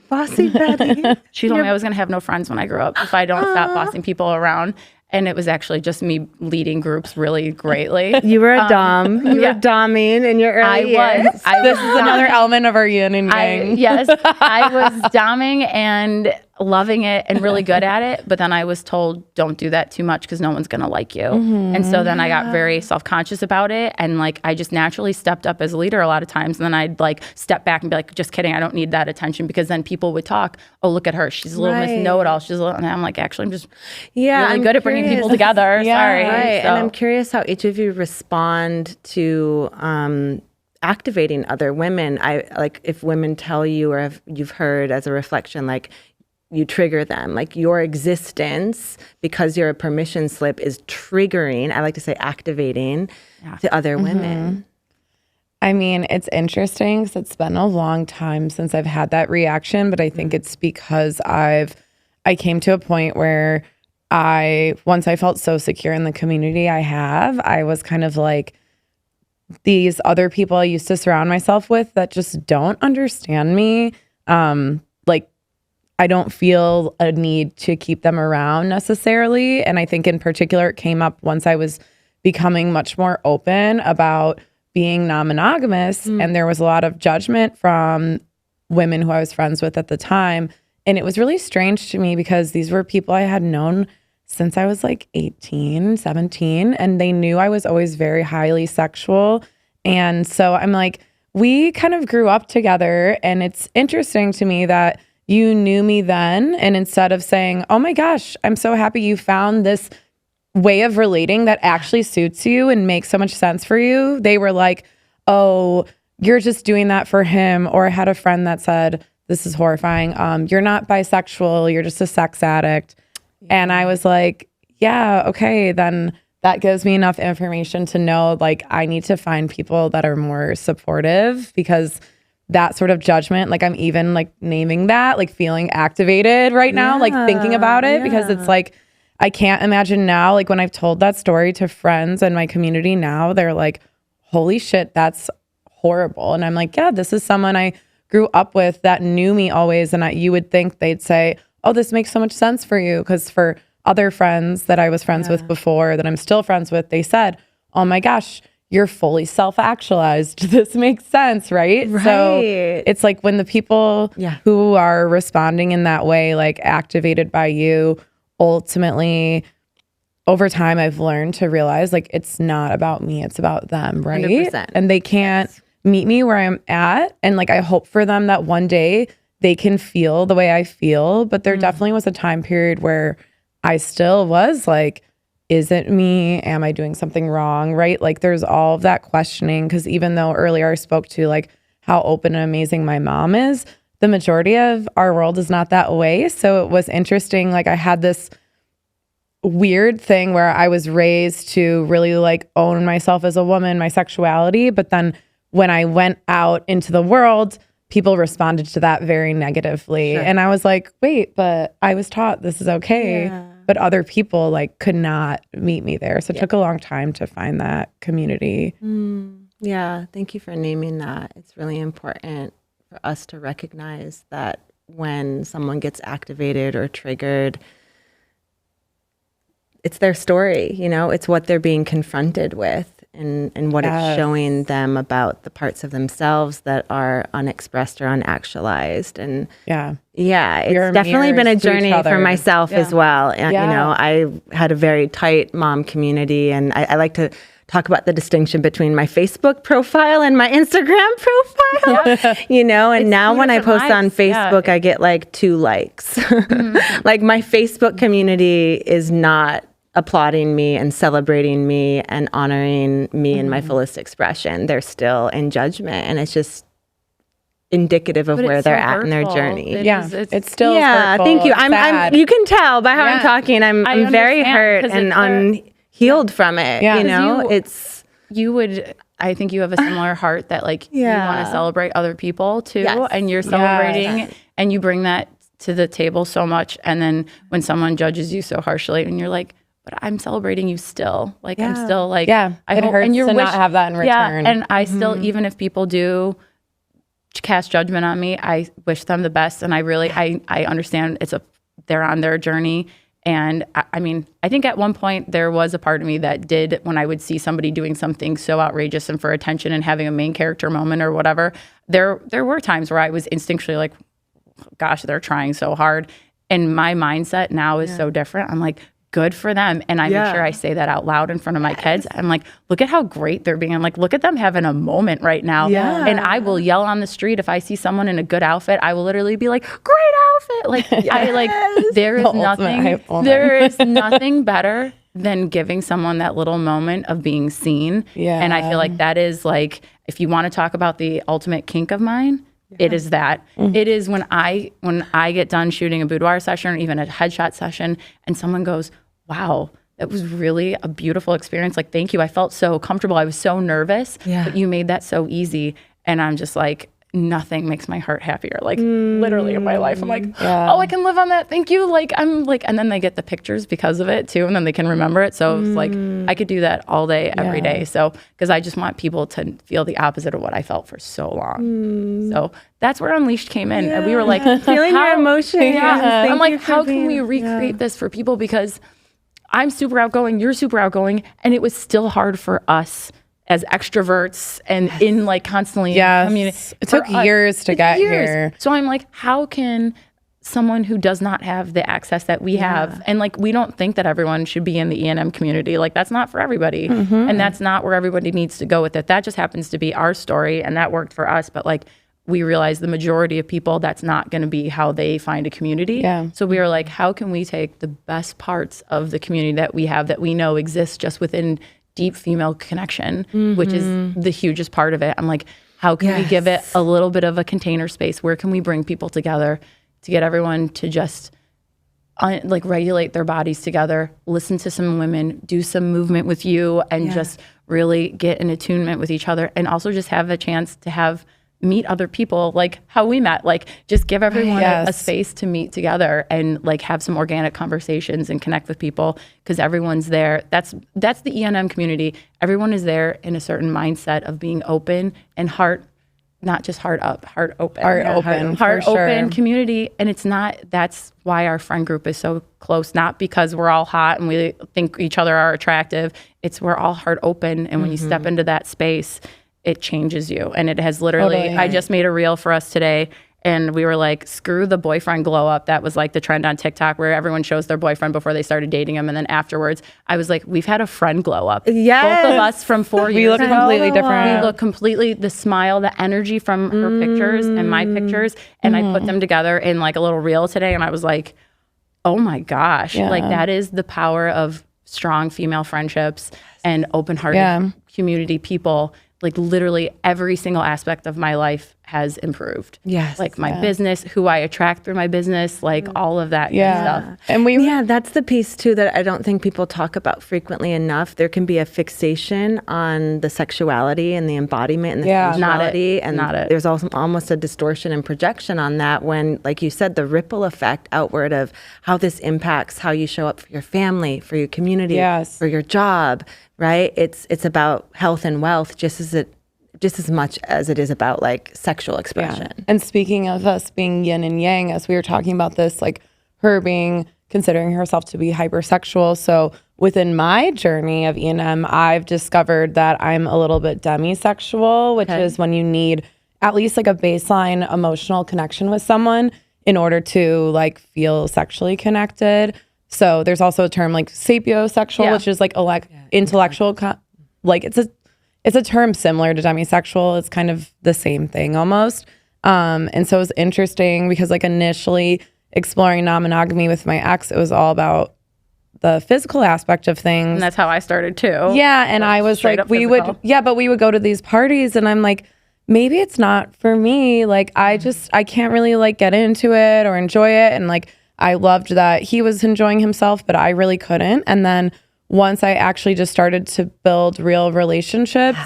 Bossy Betty. She told me I was going to have no friends when I grew up if I don't stop bossing people around. And it was actually just me leading groups really greatly. You were a dom. You were doming in your early years. This is another element of our yin and yang. Yes, I was doming and loving it and really good at it. But then I was told, don't do that too much because no one's going to like you. And so then I got very self-conscious about it. And like, I just naturally stepped up as a leader a lot of times. And then I'd like step back and be like, just kidding. I don't need that attention, because then people would talk, oh, look at her. She's a little Miss Know-It-All. She's a little, and I'm like, actually, I'm just really good at bringing people together. Sorry. Right. So. And I'm curious how each of you respond to activating other women. I like if women tell you, or if you've heard as a reflection, like you trigger them, like your existence, because you're a permission slip, is triggering, I like to say activating to other women. I mean, it's interesting because it's been a long time since I've had that reaction, but I think it's because I came to a point where once I felt so secure in the community I was kind of like, these other people I used to surround myself with that just don't understand me. Like, I don't feel a need to keep them around necessarily. And I think in particular, it came up once I was becoming much more open about being non-monogamous. And there was a lot of judgment from women who I was friends with at the time. And it was really strange to me because these were people I had known since I was like 18, 17, and they knew I was always very highly sexual. And so I'm like, we kind of grew up together, and it's interesting to me that you knew me then, and instead of saying, oh my gosh, I'm so happy you found this way of relating that actually suits you and makes so much sense for you, they were like, oh, you're just doing that for him. Or I had a friend that said, this is horrifying, you're not bisexual, you're just a sex addict. And I was like, yeah, okay, then that gives me enough information to know, like, I need to find people that are more supportive, because that sort of judgment, like, I'm even like naming that, like feeling activated right now, like thinking about it, because it's like, I can't imagine now, like when I've told that story to friends and my community now, they're like, holy shit, that's horrible. And I'm like, yeah, this is someone I grew up with that knew me always. And you would think they'd say, oh, this makes so much sense for you. Because for other friends that I was friends with before, that I'm still friends with, they said, oh my gosh, you're fully self-actualized. This makes sense, right? So it's like when the people who are responding in that way, like activated by you, ultimately, over time, I've learned to realize, like, it's not about me, it's about them, right? 100%. And they can't meet me where I'm at. And like, I hope for them that one day they can feel the way I feel. But there definitely was a time period where I still was like, is it me? Am I doing something wrong? Right? Like, there's all of that questioning. Because even though earlier I spoke to like how open and amazing my mom is, the majority of our world is not that way. So it was interesting. Like, I had this weird thing where I was raised to really like own myself as a woman, my sexuality. But then when I went out into the world, people responded to that very negatively. And I was like, wait, but I was taught this is okay. But other people like could not meet me there. So it took a long time to find that community. Yeah, thank you for naming that. It's really important for us to recognize that when someone gets activated or triggered, it's their story, you know, it's what they're being confronted with. And what it's showing them about the parts of themselves that are unexpressed or unactualized. And it's definitely been a journey for myself as well. And, you know, I had a very tight mom community, and I like to talk about the distinction between my Facebook profile and my Instagram profile, you know, and now when I post on Facebook, I get like 2 likes. Like, my Facebook community is not applauding me and celebrating me and honoring me in my fullest expression. They're still in judgment, and it's just indicative of where they're at in their journey. It's still hurtful. Thank you. I'm you can tell by how I'm talking. I'm very hurt and unhealed from it. You know, I think you have a similar heart that like you want to celebrate other people too, and you're celebrating and you bring that to the table so much. And then when someone judges you so harshly, and you're like, but I'm celebrating you still. Like, I'm still like, it hurts and to not have that in return. And I still, even if people do cast judgment on me, I wish them the best. And I really, I understand they're on their journey, And I mean, I think at one point there was a part of me that did, when I would see somebody doing something so outrageous and for attention and having a main character moment or whatever, there were times where I was instinctually like, gosh, they're trying so hard. And my mindset now is so different. I'm like, good for them. And I make sure I say that out loud in front of my kids. I'm like, look at how great they're being. I'm like, look at them having a moment right now. Yeah. And I will yell on the street if I see someone in a good outfit. I will literally be like, great outfit. Like, I like, there is nothing better than giving someone that little moment of being seen. Yeah. And I feel like that is like, if you want to talk about the ultimate kink of mine, it is that. It is when I get done shooting a boudoir session or even a headshot session and someone goes, wow, that was really a beautiful experience. Like, thank you. I felt so comfortable. I was so nervous, but you made that so easy. And I'm just like, nothing makes my heart happier. Like literally in my life, I'm like, oh, I can live on that. Thank you. Like, I'm like, and then they get the pictures because of it too. And then they can remember it. So it's like, I could do that all day, every day. So, cause I just want people to feel the opposite of what I felt for so long. So that's where Unleashed came in. And we were like, feeling your emotions. I'm like, how can we recreate this for people? Because I'm super outgoing, you're super outgoing. And it was still hard for us as extroverts and in like constantly communicating. It took years to get here. So I'm like, how can someone who does not have the access that we have, and like, we don't think that everyone should be in the ENM community. Like, that's not for everybody. And that's not where everybody needs to go with it. That just happens to be our story and that worked for us. But like, we realize the majority of people, that's not going to be how they find a community. So we were like, how can we take the best parts of the community that we have, that we know exists just within deep female connection, which is the hugest part of it. I'm like, how can we give it a little bit of a container space? Where can we bring people together to get everyone to just like regulate their bodies together, listen to some women, do some movement with you, and just really get an attunement with each other, and also just have a chance to meet other people like how we met. Like, just give everyone a space to meet together and like have some organic conversations and connect with people, because everyone's there. That's the ENM community. Everyone is there in a certain mindset of being open and not just heart up, heart open. Heart open community. And it's not, that's why our friend group is so close, not because we're all hot and we think each other are attractive. It's we're all heart open. And when you step into that space, it changes you. And it has literally, I just made a reel for us today, and we were like, screw the boyfriend glow up. That was like the trend on TikTok, where everyone shows their boyfriend before they started dating him. And then afterwards, I was like, we've had a friend glow up. Both of us from 4 years We look completely different. We look completely, the smile, the energy from her pictures and my pictures. And I put them together in like a little reel today. And I was like, oh my gosh, like that is the power of strong female friendships and open-hearted community people. Like, literally every single aspect of my life has improved. Like my business, who I attract through my business, like all of that good stuff. And that's the piece too that I don't think people talk about frequently enough. There can be a fixation on the sexuality and the embodiment and the sensuality. There's also almost a distortion and projection on that when, like you said, the ripple effect outward of how this impacts how you show up for your family, for your community, for your job, right? It's about health and wealth just as much as it is about like sexual expression. And speaking of us being yin and yang, as we were talking about this, like her considering herself to be hypersexual. So within my journey of ENM, I've discovered that I'm a little bit demisexual, which is when you need at least like a baseline emotional connection with someone in order to like feel sexually connected. So there's also a term like sapiosexual, which is like intellectual, like it's a term similar to demisexual. It's kind of the same thing almost. And so it was interesting because like initially exploring non-monogamy with my ex, it was all about the physical aspect of things. And that's how I started too. Yeah. And I was like, but we would go to these parties and I'm like, maybe it's not for me. Like, I can't really like get into it or enjoy it. And like, I loved that he was enjoying himself, but I really couldn't. And then once I actually just started to build real relationships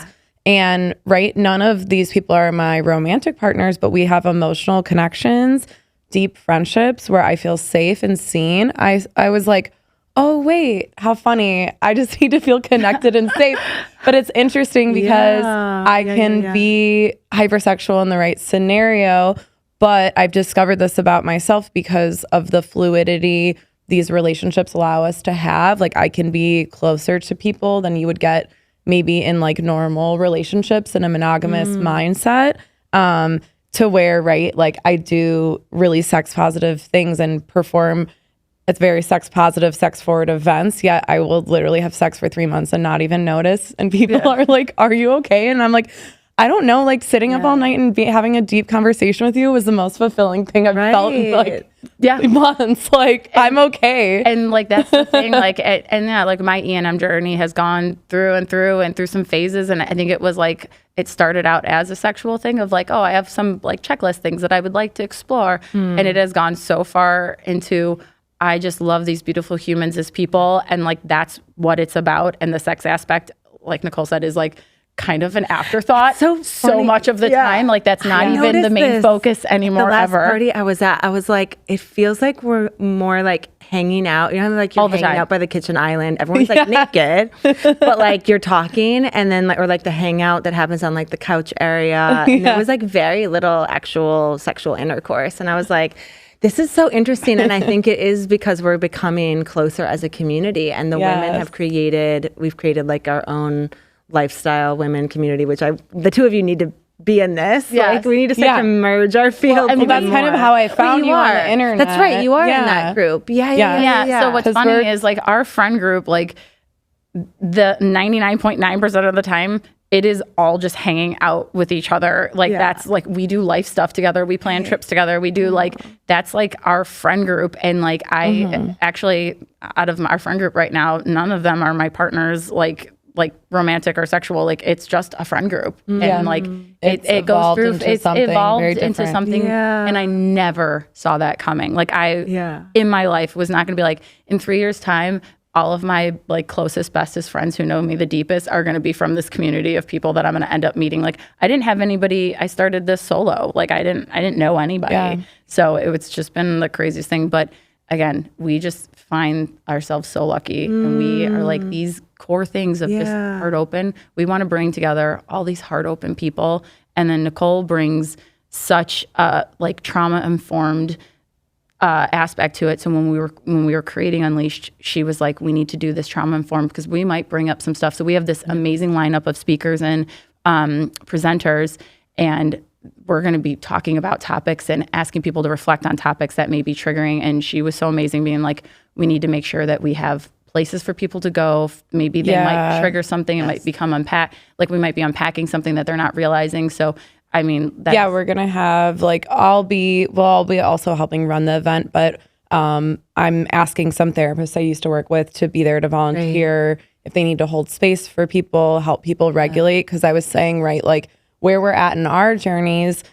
and none of these people are my romantic partners, but we have emotional connections, deep friendships where I feel safe and seen. I was like, oh, wait, how funny. I just need to feel connected and safe. But it's interesting because I can be hypersexual in the right scenario, but I've discovered this about myself because of the fluidity these relationships allow us to have. Like I can be closer to people than you would get maybe in like normal relationships in a monogamous mindset, to where, right, like I do really sex positive things and perform at very sex positive, sex forward events, yet I will literally have sex for 3 months and not even notice. And people are like, are you okay? And I'm like, I don't know, like sitting up all night and having a deep conversation with you was the most fulfilling thing I've felt in like months. Like, I'm okay. And like, that's the thing, like, like my ENM journey has gone through and through some phases. And I think it was like, it started out as a sexual thing of like, oh, I have some like checklist things that I would like to explore. And it has gone so far into, I just love these beautiful humans as people. And like, that's what it's about. And the sex aspect, like Nicole said, is like, kind of an afterthought so much of the time. Like that's not even the main focus anymore. The last ever. party I was at, I was like, it feels like we're more like hanging out. You know, like you're hanging out by the kitchen island. Everyone's like naked, but like you're talking, and then like, or like the hangout that happens on like the couch area. And there was like very little actual sexual intercourse. And I was like, this is so interesting. And I think it is because we're becoming closer as a community, and the women we've created like our own lifestyle women community, which the two of you need to be in this. Like we need to start to merge our fields. Well, that's kind of how I found you on the internet. That's right. You are in that group. Yeah. So what's funny is like our friend group, like the 99.9% of the time, it is all just hanging out with each other. Like that's like, we do life stuff together. We plan trips together. We do like, that's like our friend group. And like, I actually, out of our friend group right now, none of them are my partners, like romantic or sexual. Like it's just a friend group. And like it goes through, it's evolved into something. And I never saw that coming. Like in my life was not gonna be like, in 3 years time, all of my like closest, bestest friends who know me the deepest are going to be from this community of people that I'm going to end up meeting. Like I didn't have anybody, I started this solo. Like I didn't know anybody. So it's just been the craziest thing. But again, we just find ourselves so lucky, and we are like these core things of just heart open. We want to bring together all these heart open people. And then Nicole brings such like trauma informed aspect to it. So when we were creating Unleashed, she was like, we need to do this trauma informed because we might bring up some stuff. So we have this amazing lineup of speakers and presenters, and we're going to be talking about topics and asking people to reflect on topics that may be triggering. And she was so amazing, being like, we need to make sure that we have places for people to go. Maybe they might trigger something. It might become like we might be unpacking something that they're not realizing. So I mean, we're going to have like, I'll be also helping run the event, but I'm asking some therapists I used to work with to be there to volunteer if they need to hold space for people, help people regulate. Cause I was saying, right, like where we're at in our journeys,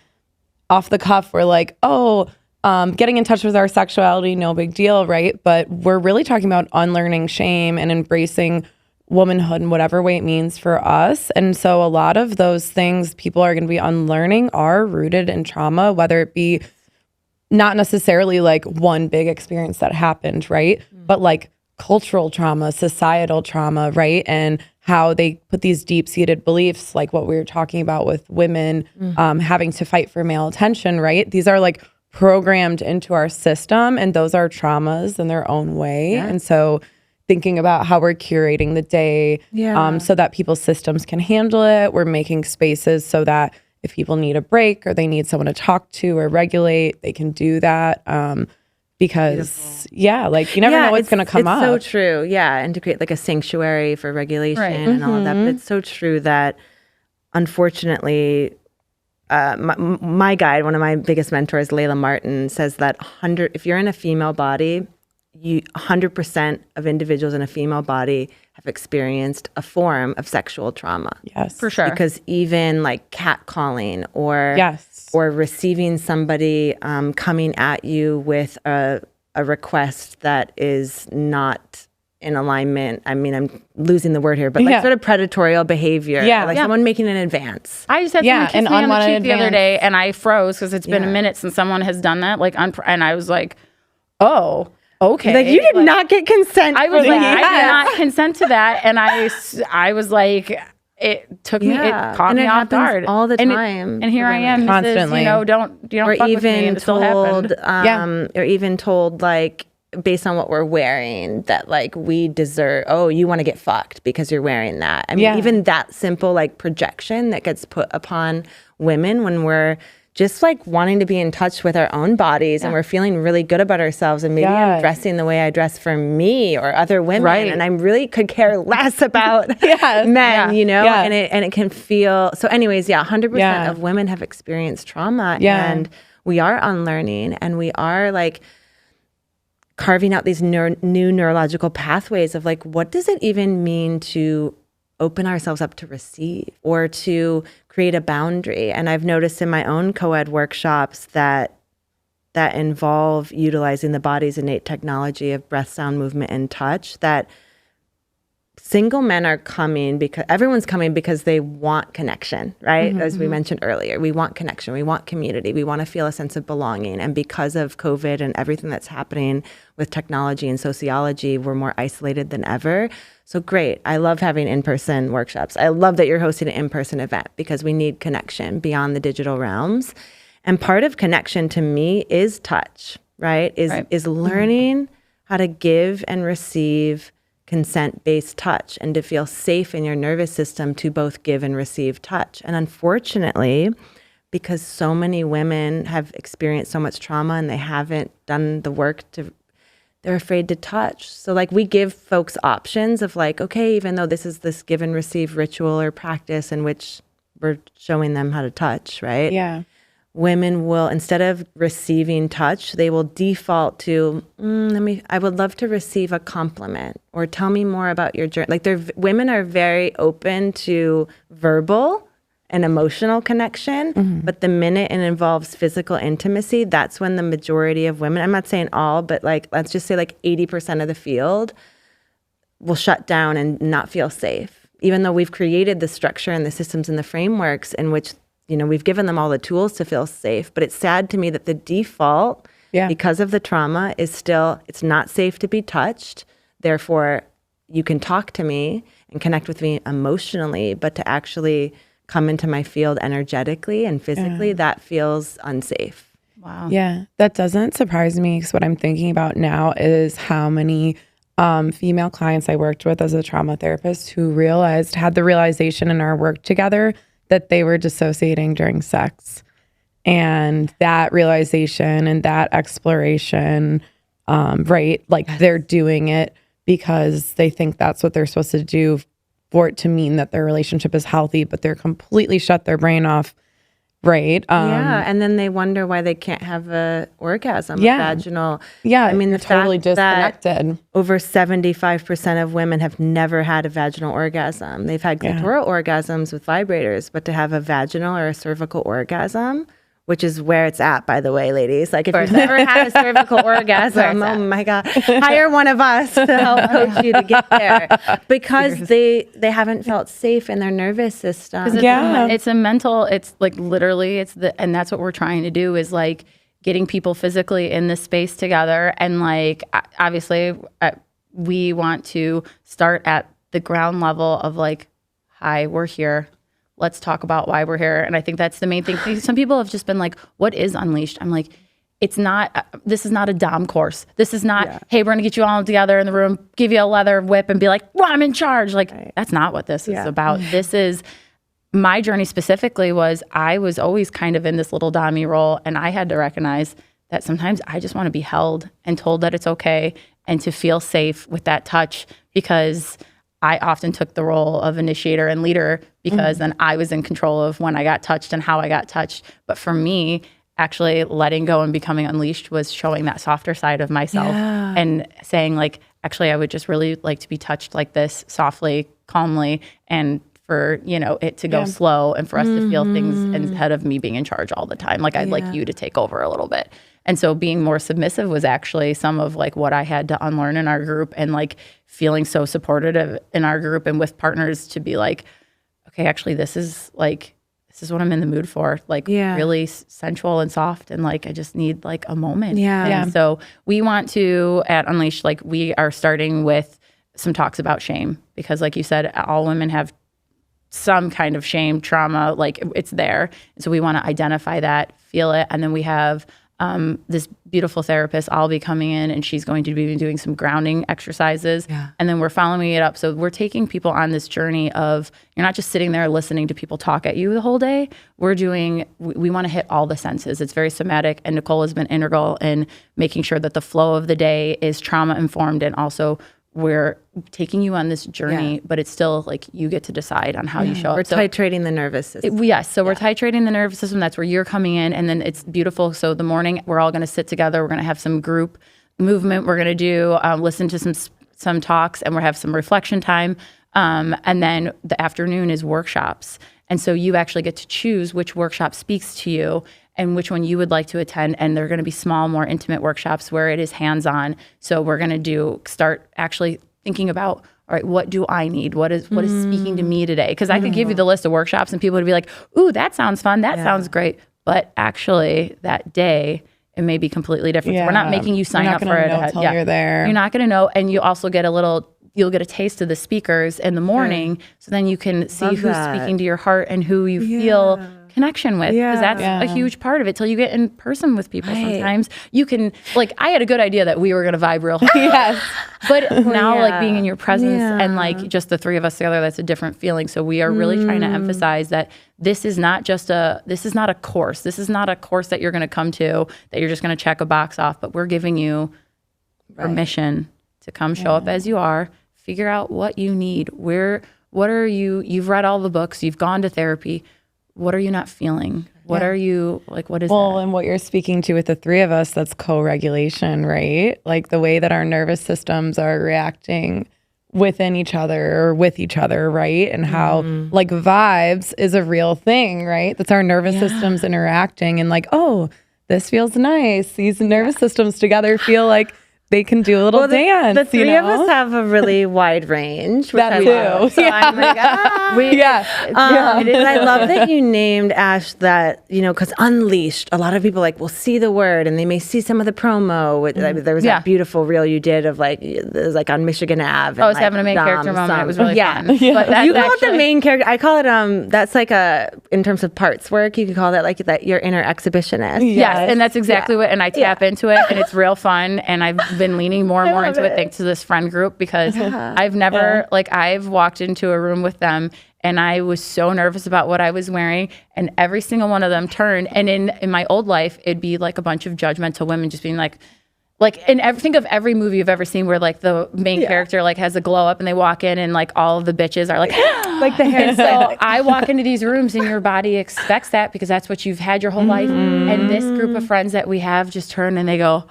off the cuff, we're like, getting in touch with our sexuality, no big deal, right? But we're really talking about unlearning shame and embracing womanhood in whatever way it means for us. And so a lot of those things people are going to be unlearning are rooted in trauma, whether it be not necessarily like one big experience that happened, right? But like cultural trauma, societal trauma, right? And how they put these deep-seated beliefs, like what we were talking about with women having to fight for male attention, right? These are like programmed into our system, and those are traumas in their own way. And so thinking about how we're curating the day so that people's systems can handle it. We're making spaces so that if people need a break or they need someone to talk to or regulate, they can do that. Because like you never know what's going to come up. It's so true. Yeah. And to create like a sanctuary for regulation and all of that. But it's so true that unfortunately, my guide, one of my biggest mentors, Layla Martin, says that if you're in a female body, 100% of individuals in a female body have experienced a form of sexual trauma. Yes, for sure. Because even like catcalling or receiving somebody coming at you with a request that is not in alignment. I mean, I'm losing the word here, but like sort of predatory behavior. Like someone making an advance. I just had someone kiss me on the cheek the other day, and I froze because it's been a minute since someone has done that. Like, and I was like, oh. Okay. Like you did not get consent. I was like, I did not consent to that, and I was like, it took me, it caught me off guard all the time. And here I am, constantly. don't or fuck even with me, and it still happened. or even told like based on what we're wearing that like we deserve, oh, you want to get fucked because you're wearing that. I mean, even that simple like projection that gets put upon women when we're just like wanting to be in touch with our own bodies and we're feeling really good about ourselves, and maybe I'm dressing the way I dress for me or other women, and I really could care less about men, you know, and it can feel so. Anyways, 100% of women have experienced trauma, and we are unlearning, and we are like carving out these new neurological pathways of like, what does it even mean to open ourselves up to receive or to create a boundary? And I've noticed in my own co-ed workshops that involve utilizing the body's innate technology of breath, sound, movement, and touch, that single men are coming because everyone's coming because they want connection, right? As we mentioned earlier, we want connection, we want community, we want to feel a sense of belonging. And because of COVID and everything that's happening with technology and sociology, we're more isolated than ever. So great. I love having in-person workshops. I love that you're hosting an in-person event because we need connection beyond the digital realms. And part of connection to me is touch, right? Is learning how to give and receive consent-based touch and to feel safe in your nervous system to both give and receive touch. And unfortunately, because so many women have experienced so much trauma and they haven't done the work they're afraid to touch. So like we give folks options of like, okay, even though this is this give and receive ritual or practice in which we're showing them how to touch, right? Yeah. Women will, instead of receiving touch, they will default to, I would love to receive a compliment or tell me more about your journey. Like women are very open to verbal and emotional connection, but the minute it involves physical intimacy, that's when the majority of women, I'm not saying all, but like, let's just say like 80% of the field will shut down and not feel safe. Even though we've created the structure and the systems and the frameworks in which, you know, we've given them all the tools to feel safe. But it's sad to me that the default, because of the trauma, is still, it's not safe to be touched. Therefore, you can talk to me and connect with me emotionally, but to actually come into my field energetically and physically, that feels unsafe. Wow. Yeah, that doesn't surprise me, because what I'm thinking about now is how many female clients I worked with as a trauma therapist who had the realization in our work together that they were dissociating during sex. And that realization and that exploration, like they're doing it because they think that's what they're supposed to do for it to mean that their relationship is healthy, but they're completely shut their brain off, right? And then they wonder why they can't have a orgasm, a vaginal. Yeah, I mean, they're totally disconnected. Over 75% of women have never had a vaginal orgasm. They've had clitoral orgasms with vibrators, but to have a vaginal or a cervical orgasm, which is where it's at, by the way, ladies. Like if you've never had a cervical orgasm, oh my God, hire one of us to help coach you to get there, because they haven't felt safe in their nervous system. It's a mental, it's like literally, and that's what we're trying to do, is like getting people physically in this space together. And like, obviously we want to start at the ground level of like, hi, we're here. Let's talk about why we're here. And I think that's the main thing. Some people have just been like, what is Unleashed? I'm like, this is not a dom course. This is not, hey, we're going to get you all together in the room, give you a leather whip and be like, well, I'm in charge. Like, that's not what this is about. This is, my journey specifically I was always kind of in this little dommy role. And I had to recognize that sometimes I just want to be held and told that it's okay and to feel safe with that touch, because I often took the role of initiator and leader, because then I was in control of when I got touched and how I got touched. But for me, actually letting go and becoming unleashed was showing that softer side of myself and saying like, actually, I would just really like to be touched like this, softly, calmly, and for, you know, it to go slow and for us to feel things instead of me being in charge all the time. Like I'd like you to take over a little bit. And so being more submissive was actually some of like what I had to unlearn in our group, and like feeling so supportive in our group and with partners to be like, okay, actually this is what I'm in the mood for. Like really sensual and soft. And like, I just need like a moment. And so we want to, at Unleashed, like we are starting with some talks about shame, because like you said, all women have some kind of shame, trauma, like it's there. And so we want to identify that, feel it. And then we have this beautiful therapist, I'll be coming in and she's going to be doing some grounding exercises. Yeah. And then we're following it up. So we're taking people on this journey of, you're not just sitting there listening to people talk at you the whole day. We want to hit all the senses. It's very somatic. And Nicole has been integral in making sure that the flow of the day is trauma informed. And also we're taking you on this journey, but it's still like you get to decide on how you show up. We're titrating the nervous system. We're titrating the nervous system. That's where you're coming in. And then it's beautiful. So the morning, we're all going to sit together. We're going to have some group movement. We're going to do, listen to some talks, and we'll have some reflection time. And then the afternoon is workshops. And so you actually get to choose which workshop speaks to you and which one you would like to attend. And they're going to be small, more intimate workshops where it is hands-on. So we're going to start actually thinking about, all right, what do I need? What is speaking to me today? Because I could give you the list of workshops and people would be like, ooh, that sounds fun. That sounds great. But actually that day, it may be completely different. So we're not making you sign up for it. You're there. You're not going to know. And you also get you'll get a taste of the speakers in the morning. So then you can see who's speaking to your heart and who you feel connection with, because that's a huge part of it. Till you get in person with people, sometimes you can, like, I had a good idea that we were going to vibe real hard. But now like being in your presence and like just the three of us together, that's a different feeling. So we are really trying to emphasize that this is not a course. This is not a course that you're going to come to, that you're just going to check a box off, but we're giving you permission to come show up as you are, figure out what you need. You've read all the books, you've gone to therapy. What are you not feeling? What are you, like, what is that? And what you're speaking to with the three of us, that's co-regulation, right? Like the way that our nervous systems are reacting within each other or with each other, right? And how like vibes is a real thing, right? That's our nervous systems interacting and like, oh, this feels nice. These nervous systems together feel like they can do a little dance. The three of us have a really wide range, which I too. love. So I'm like, And I love that you named, Ash, that, because Unleashed, a lot of people will see the word and they may see some of the promo. There was that beautiful reel you did of it was on Michigan Ave. I was having a main character moment. It was really fun. But you call it the main character. I call it, that's in terms of parts work, you could call that that your inner exhibitionist. Yes, and that's exactly what, and I tap into it and it's real fun. And I've been leaning more and more into it thanks to this friend group, because I've never, I've walked into a room with them and I was so nervous about what I was wearing, and every single one of them turned. And in my old life, it'd be like a bunch of judgmental women just being like, think of every movie you've ever seen where the main character has a glow up and they walk in and all of the bitches are like the hair. And so I walk into these rooms and your body expects that because that's what you've had your whole life. And this group of friends that we have just turn and they go,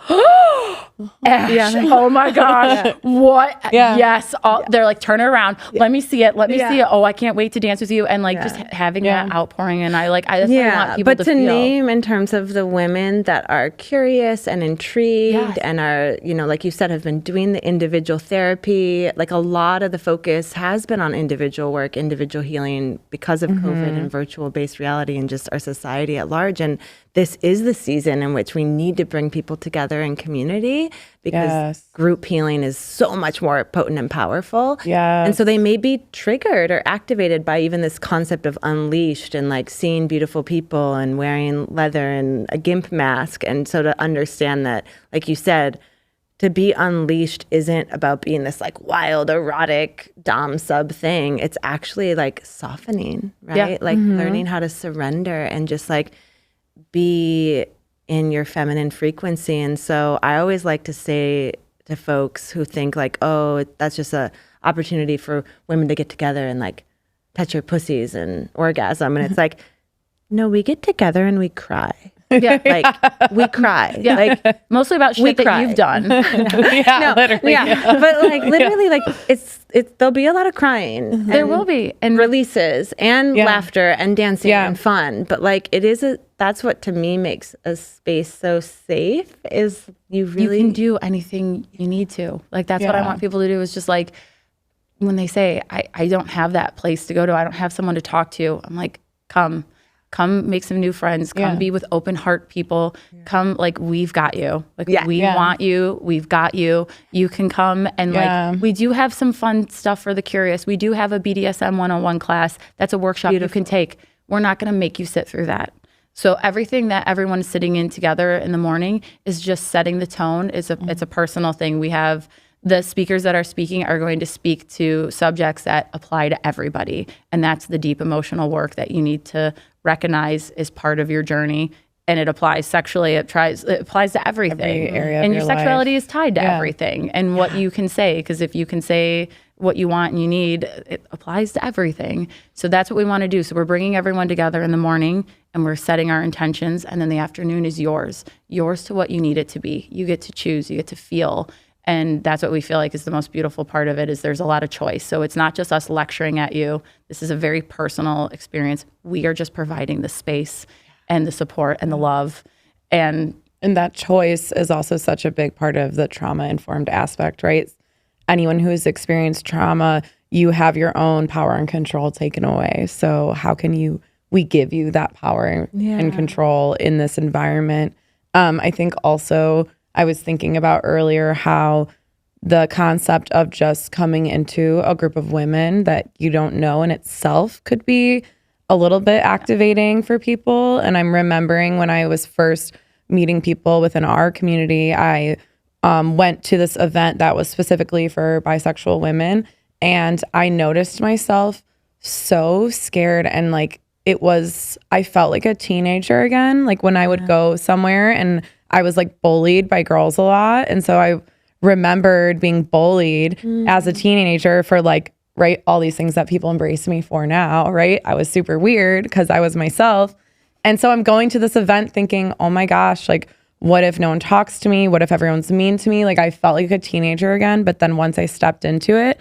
Ash, oh my gosh, what? Yes. They're like, turn it around. Let me see it. Let me see it. Oh, I can't wait to dance with you. And just having that outpouring. And that's what I want people to feel. But to name in terms of the women that are curious and intrigued and are, like you said, have been doing the individual therapy. A lot of the focus has been on individual work, individual healing because of COVID and virtual-based reality and just our society at large. And this is the season in which we need to bring people together in community, because group healing is so much more potent and powerful. And so they may be triggered or activated by even this concept of unleashed and seeing beautiful people and wearing leather and a GIMP mask. And so to understand that, like you said, to be unleashed isn't about being this wild, erotic, dom sub thing. It's actually softening, right? Learning how to surrender and just be in your feminine frequency. And so I always like to say to folks who think oh, that's just a opportunity for women to get together and touch your pussies and orgasm. And it's no, we get together and we cry. We cry. Mostly about shit that you've done. Literally. But literally, it's there'll be a lot of crying. There will be, and releases and laughter and dancing and fun. But that's what to me makes a space so safe, is you can do anything you need to. That's what I want people to do, is just when they say, I don't have that place to go to, I don't have someone to talk to, I'm like, come make some new friends, come be with open heart people, come, we've got you. We want you, we've got you. You can come and we do have some fun stuff for the curious. We do have a BDSM 101 class. That's a workshop you can take. We're not going to make you sit through that. So everything that everyone's sitting in together in the morning is just setting the tone. It's a personal thing. We have the speakers that are speaking are going to speak to subjects that apply to everybody. And that's the deep emotional work that you need to recognize is part of your journey. And it applies sexually. It applies to everything. Every area of and your sexuality life is tied to everything and what you can say. Because if you can say what you want and you need, it applies to everything. So that's what we want to do. So we're bringing everyone together in the morning and we're setting our intentions. And then the afternoon is yours to what you need it to be. You get to choose. You get to feel. And that's what we feel like is the most beautiful part of it is there's a lot of choice. So it's not just us lecturing at you. This is a very personal experience. We are just providing the space and the support and the love. And that choice is also such a big part of the trauma-informed aspect, right? Anyone who has experienced trauma, you have your own power and control taken away. So how can we give you that power and control in this environment? I think also I was thinking about earlier how the concept of just coming into a group of women that you don't know in itself could be a little bit activating for people. And I'm remembering when I was first meeting people within our community, I went to this event that was specifically for bisexual women. And I noticed myself so scared. And like, I felt like a teenager again. Like when I would go somewhere and I was like bullied by girls a lot. And so I remembered being bullied as a teenager for like, right, all these things that people embrace me for now, right? I was super weird because I was myself. And so I'm going to this event thinking, oh my gosh, like, what if no one talks to me? What if everyone's mean to me? Like, I felt like a teenager again. But then once I stepped into it,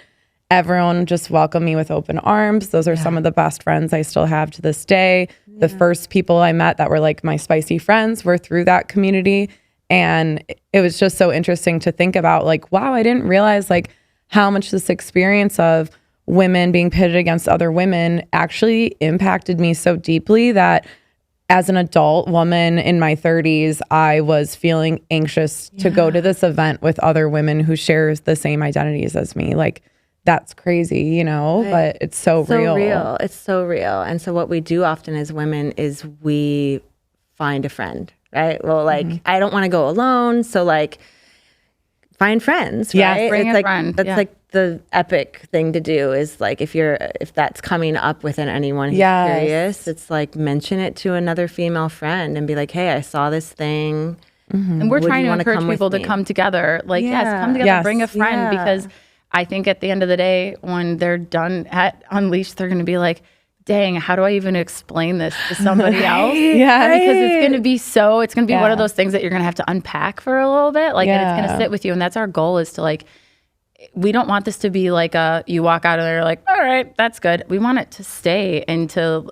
everyone just welcomed me with open arms. Those are some of the best friends I still have to this day. The first people I met that were like my spicy friends were through that community. And it was just so interesting to think about like, wow, I didn't realize like how much this experience of women being pitted against other women actually impacted me so deeply that as an adult woman in my 30s, I was feeling anxious to go to this event with other women who share the same identities as me. Like, that's crazy, you know, but it's so real. It's so real. And so what we do often as women is we find a friend, right? Well, like, I don't want to go alone. So like, find friends, right? Bring it's a like, friend. That's like the epic thing to do is like, if that's coming up within anyone who's curious, it's like mention it to another female friend and be like, hey, I saw this thing. And we're trying to encourage people to come together. Like, come together, bring a friend because I think at the end of the day, when they're done at Unleashed, they're going to be like, dang, how do I even explain this to somebody else? Because it's going to be one of those things that you're going to have to unpack for a little bit. Like, and it's going to sit with you. And that's our goal is to like, we don't want this to be like you walk out of there like, all right, that's good. We want it to stay and to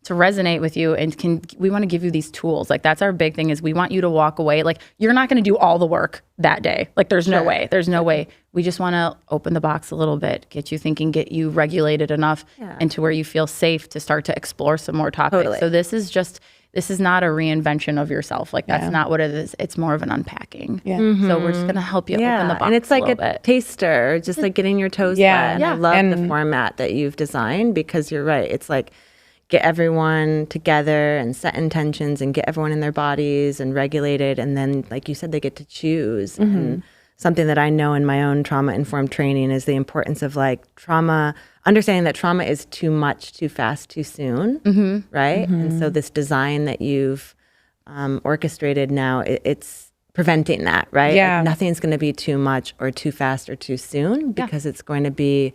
resonate with you. And we want to give you these tools. Like, that's our big thing is we want you to walk away. Like, you're not going to do all the work that day. Like, there's no way. We just want to open the box a little bit, get you thinking, get you regulated enough into where you feel safe to start to explore some more topics. So this is not a reinvention of yourself. Like, that's not what it is. It's more of an unpacking. So we're just going to help you open the box and it's like a taster, just like getting your toes wet. And I love the format that you've designed because you're right. It's like, get everyone together and set intentions and get everyone in their bodies and regulated. And then, like you said, they get to choose. And something that I know in my own trauma-informed training is the importance of like understanding that trauma is too much, too fast, too soon, right? And so this design that you've orchestrated now, it's preventing that, right? Like nothing's going to be too much or too fast or too soon because it's going to be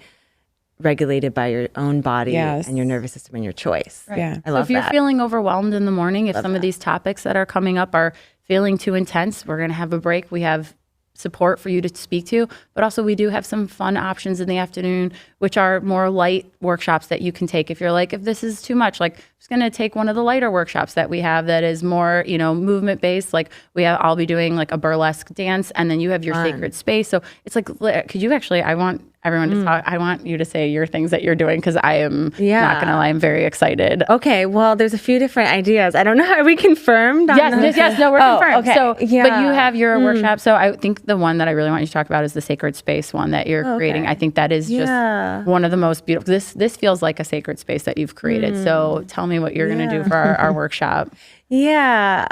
regulated by your own body and your nervous system and your choice. Right. I love that. So if you're feeling overwhelmed in the morning, if some of these topics that are coming up are feeling too intense, we're going to have a break. We have support for you to speak to, but also we do have some fun options in the afternoon, which are more light workshops that you can take. If you're like, if this is too much, like I'm just going to take one of the lighter workshops that we have that is more, movement based. Like I'll be doing like a burlesque dance and then you have your sacred space. So it's like, could you actually, I want everyone to talk. I want you to say your things that you're doing because I am not going to lie. I'm very excited. Okay. Well, there's a few different ideas. I don't know. Are we confirmed? Yes. No, we're confirmed. Okay. So, but you have your workshop. So I think the one that I really want you to talk about is the sacred space one that you're creating. I think that is just one of the most beautiful. This feels like a sacred space that you've created. So tell tell me what you're going to do for our workshop. Yeah.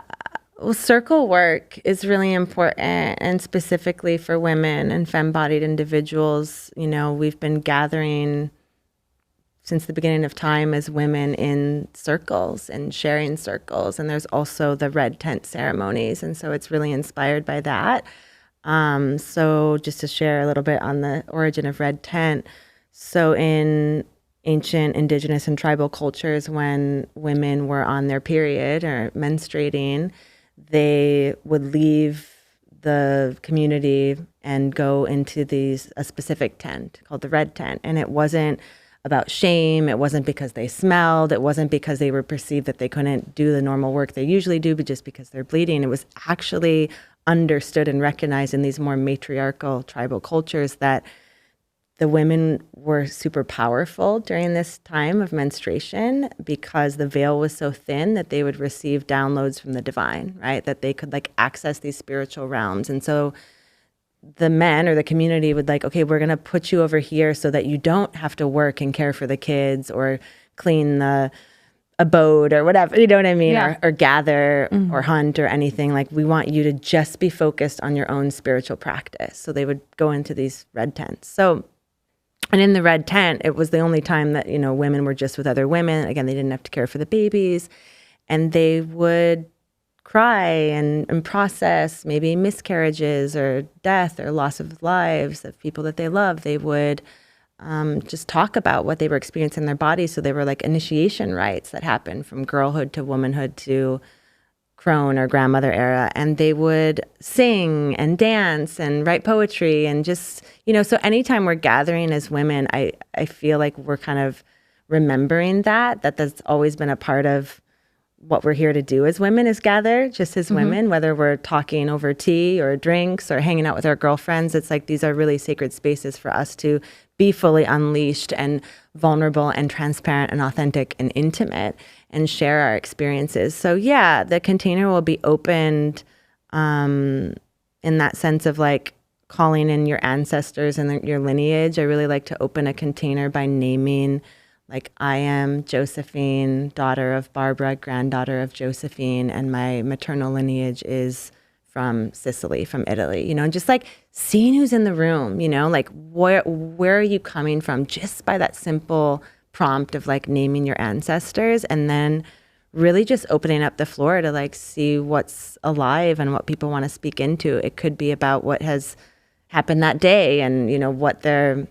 Well, circle work is really important, and specifically for women and femme-bodied individuals. You know, we've been gathering since the beginning of time as women in circles and sharing circles. And there's also the red tent ceremonies. And so it's really inspired by that. So just to share a little bit on the origin of red tent. So in ancient indigenous and tribal cultures, when women were on their period or menstruating, they would leave the community and go into a specific tent called the red tent. And it wasn't about shame. It wasn't because they smelled. It wasn't because they were perceived that they couldn't do the normal work they usually do, but just because they're bleeding. It was actually understood and recognized in these more matriarchal tribal cultures that the women were super powerful during this time of menstruation because the veil was so thin that they would receive downloads from the divine, right? That they could like access these spiritual realms. And so the men or the community would like, okay, we're going to put you over here so that you don't have to work and care for the kids or clean the abode or whatever, you know what I mean? Yeah. Or gather or hunt or anything. Like, we want you to just be focused on your own spiritual practice. So they would go into these red tents. So, and in the red tent, it was the only time that, you know, women were just with other women. Again, they didn't have to care for the babies. And they would cry and process maybe miscarriages or death or loss of lives of people that they love. They would just talk about what they were experiencing in their bodies. So they were like initiation rites that happened from girlhood to womanhood to crone or grandmother era. And they would sing and dance and write poetry and just, you know, so anytime we're gathering as women, I feel like we're kind of remembering that's always been a part of what we're here to do as women, is gather just as women, whether we're talking over tea or drinks or hanging out with our girlfriends. It's like these are really sacred spaces for us to be fully unleashed and vulnerable and transparent and authentic and intimate and share our experiences. So yeah, the container will be opened in that sense of like calling in your ancestors and your lineage. I really like to open a container by naming, like, I am Josephine, daughter of Barbara, granddaughter of Josephine, and my maternal lineage is from Sicily, from Italy, you know, and just like seeing who's in the room, you know, like where are you coming from, just by that simple prompt of like naming your ancestors, and then really just opening up the floor to like see what's alive and what people want to speak into. It could be about what has happened that day and, you know, what they're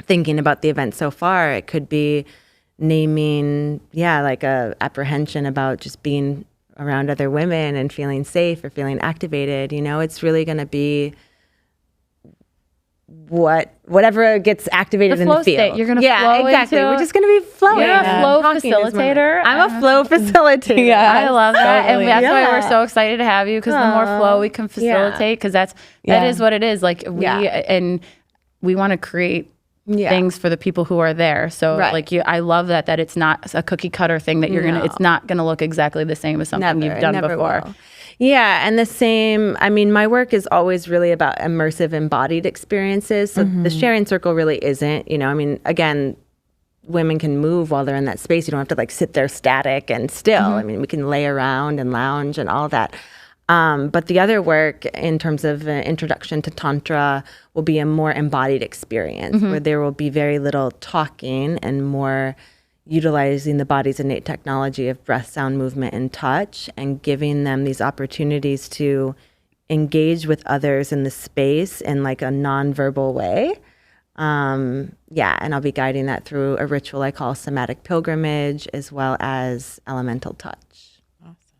thinking about the event so far. It could be naming, like a apprehension about just being around other women and feeling safe or feeling activated. You know, it's really going to be whatever gets activated in the field. State. You're going to flow exactly. into. We're just going to be flowing. You're a flow facilitator. I'm a flow facilitator. Yeah, I love that, totally. and that's why we're so excited to have you, because the more flow we can facilitate, because that is what it is. Like we want to create things for the people who are there. So I love that it's not a cookie cutter thing that you're it's not gonna look exactly the same as something you've done before. Will. Yeah, and the same, I mean, my work is always really about immersive embodied experiences. So the sharing circle really isn't, you know, I mean, again, women can move while they're in that space. You don't have to like sit there static and still. I mean, we can lay around and lounge and all that. But the other work in terms of introduction to Tantra will be a more embodied experience where there will be very little talking and more utilizing the body's innate technology of breath, sound, movement, and touch, and giving them these opportunities to engage with others in the space in like a nonverbal way. And I'll be guiding that through a ritual I call somatic pilgrimage, as well as elemental touch.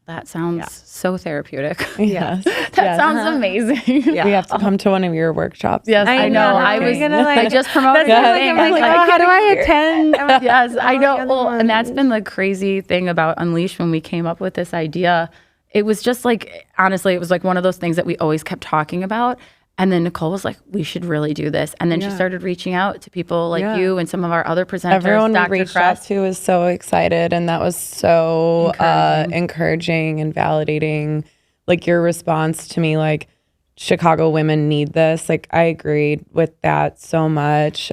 That sounds so therapeutic. Yes. That sounds amazing. We have to come to one of your workshops. Yes, I know. I just promoted that thing. how do I attend? Yes, I know. Well, and that's been the crazy thing about Unleash when we came up with this idea. It was just like, honestly, it was like one of those things that we always kept talking about. And then Nicole was like, we should really do this. And then she started reaching out to people like you and some of our other presenters. Everyone Dr. we reached Kress. out to was so excited. And that was so encouraging and validating. Like your response to me, like, Chicago women need this. Like, I agreed with that so much.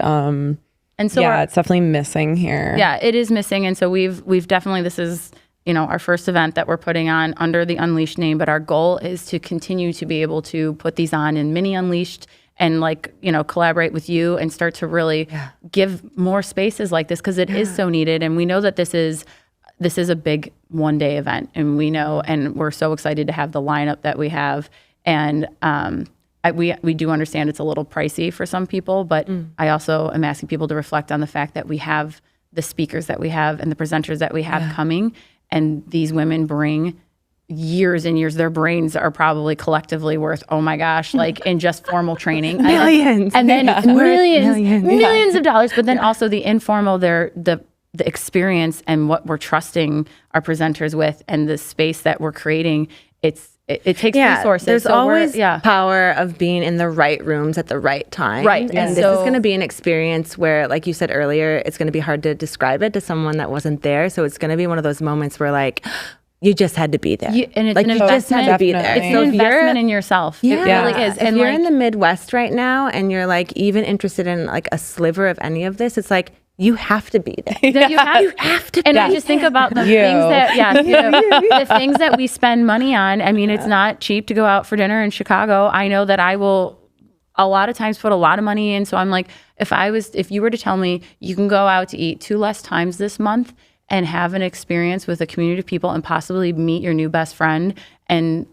And so it's definitely missing here. Yeah, it is missing. And so we've definitely, this is, our first event that we're putting on under the Unleashed name, but our goal is to continue to be able to put these on in mini Unleashed and collaborate with you and start to really give more spaces like this, because it is so needed. And we know that this is a big one-day event, and we know, and we're so excited to have the lineup that we have. And we do understand it's a little pricey for some people, but I also am asking people to reflect on the fact that we have the speakers that we have and the presenters that we have coming. And these women bring years and years. Their brains are probably collectively worth, oh my gosh, in just formal training. Millions. And then millions of dollars. But then also the informal, the experience and what we're trusting our presenters with, and the space that we're creating, it takes resources. There's always power of being in the right rooms at the right time. Right. And this is going to be an experience where, like you said earlier, it's going to be hard to describe it to someone that wasn't there. So it's going to be one of those moments where you just had to be there. And it's an you just had to be there. It's an investment in yourself. Yeah. It really is. If you're in the Midwest right now and you're even interested in a sliver of any of this, it's you have to be there. You have to. And I just think about the things that we spend money on. I mean, it's not cheap to go out for dinner in Chicago. I know that I will a lot of times put a lot of money in. So I'm like, if you were to tell me you can go out to eat 2 less times this month and have an experience with a community of people and possibly meet your new best friend, and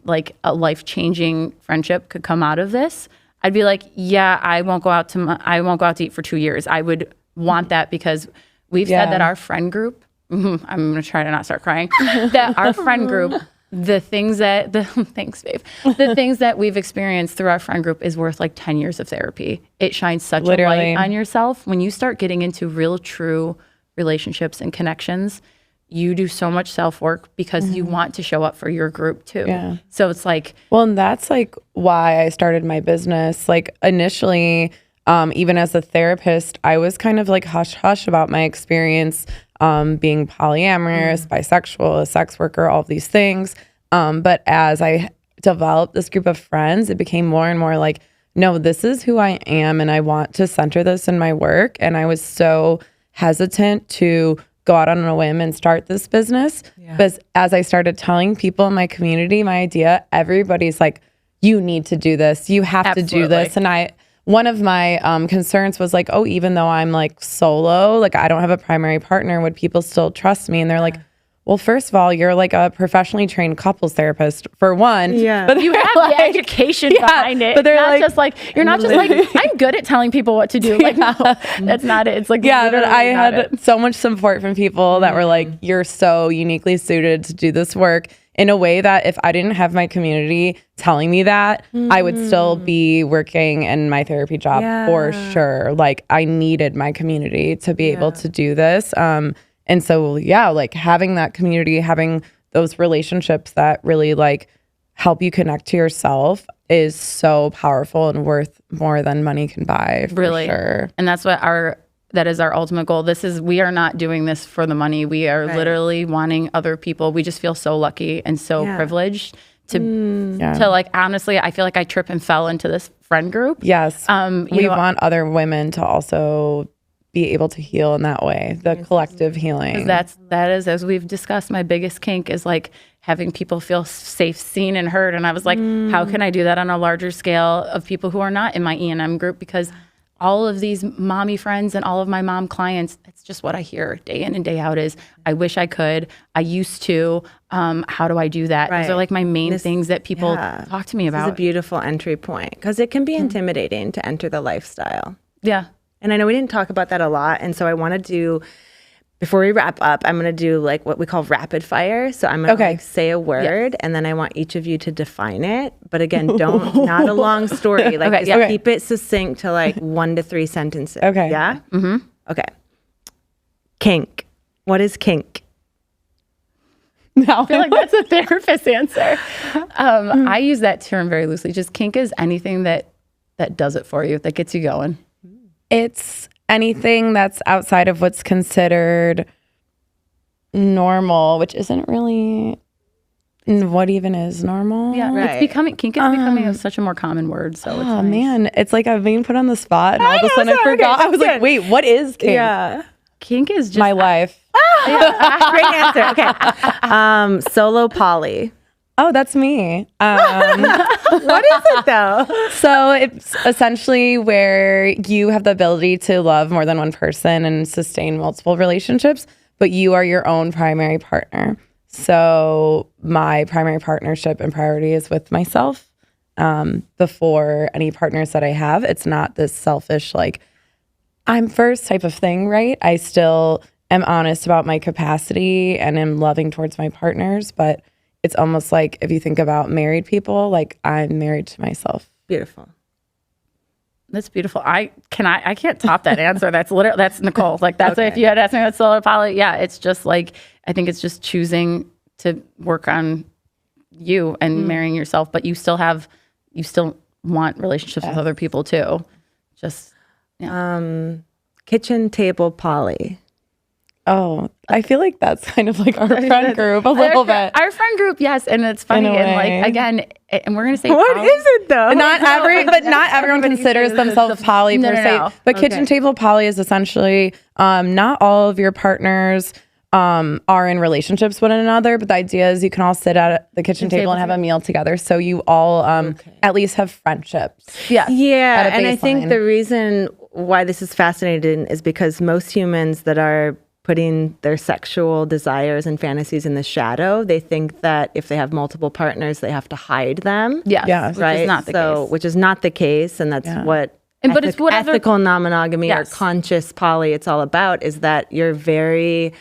a life-changing friendship could come out of this, I'd be like, yeah, I won't go out to eat for 2 years. I would want that, because we've said that our friend group, I'm going to try to not start crying, that our friend group, thanks, babe. The things that we've experienced through our friend group is worth 10 years of therapy. It shines such a light on yourself. When you start getting into real, true relationships and connections, you do so much self-work because you want to show up for your group too. Yeah. So it's well, and that's why I started my business. Initially, even as a therapist, I was kind of hush-hush about my experience being polyamorous, bisexual, a sex worker, all of these things. But as I developed this group of friends, it became more and more no, this is who I am, and I want to center this in my work. And I was so hesitant to go out on a whim and start this business. But as I started telling people in my community my idea, everybody's you need to do this. You have to do this. And one of my concerns was even though I'm solo, I don't have a primary partner, would people still trust me? And they're well, first of all, you're a professionally trained couples therapist, for one. Yeah. But you have the education behind it. But they're you're not just I'm good at telling people what to do. No, that's not it. It's but I had so much support from people that were you're so uniquely suited to do this work in a way that if I didn't have my community telling me that, I would still be working in my therapy job for sure. I needed my community to be able to do this. And so, having that community, having those relationships that really help you connect to yourself is so powerful and worth more than money can buy. For sure. And that's what that is our ultimate goal. We are not doing this for the money. We are literally wanting other people. We just feel so lucky and so privileged to honestly, I feel I trip and fell into this friend group. Yes. We want other women to also be able to heal in that way, the collective healing. That is, as we've discussed, my biggest kink is having people feel safe, seen, and heard. And I was how can I do that on a larger scale of people who are not in my ENM group? Because all of these mommy friends and all of my mom clients, it's just what I hear day in and day out is, I wish I could, I used to, how do I do that? Those are my main things that people talk to me about. It's a beautiful entry point, because it can be intimidating to enter the lifestyle. Yeah. And I know we didn't talk about that a lot. And so I want to do, before we wrap up, I'm going to do what we call rapid fire. So I'm going to say a word, and then I want each of you to define it. But again, not a long story. Keep it succinct to 1 to 3 sentences. Okay. Yeah? Mm-hmm. Okay. Kink. What is kink? No. I feel that's a therapist answer. I use that term very loosely. Just kink is anything that does it for you, that gets you going. It's anything that's outside of what's considered normal, which isn't really What even is normal? Yeah, Right. kink is becoming such a more common word. So it's Oh nice. man, it's like I've been put on the spot, and all of a sudden I sorry. forgot. Okay, I was that's like, wait, what is kink? Yeah. Kink is just My life. Great answer. Okay. Solo poly. Oh, that's me. What is it though? So it's essentially where you have the ability to love more than one person and sustain multiple relationships, but you are your own primary partner. So my primary partnership and priority is with myself before any partners that I have. It's not this selfish, like, I'm first type of thing, right? I still am honest about my capacity and am loving towards my partners, but it's almost like if you think about married people, like I'm married to myself. Beautiful. That's beautiful. I can't top that answer. That's Nicole. Like that's if you had asked me about solar poly. Yeah, it's just like I think it's just choosing to work on you and marrying yourself, but you still want relationships with other people too. Just Kitchen table poly. Oh, I feel like that's kind of like our friend group a little bit. Our friend group, yes, and it's funny. In a And way. like again, and we're gonna say What poly. is it though? Not everyone considers themselves poly No, per no, se. no. But kitchen table poly is essentially not all of your partners are in relationships with one another, but the idea is you can all sit at the kitchen table and have a meal together. So you all at least have friendships. Yeah. Yeah, At a and I think baseline. the reason why this is fascinating is because most humans that are putting their sexual desires and fantasies in the shadow, they think that if they have multiple partners, they have to hide them. Yes. Yes. Which Right. is not the case. Which is not the case, and that's what. But it's whatever- ethical non-monogamy Yes. or conscious poly. It's all about is that you're very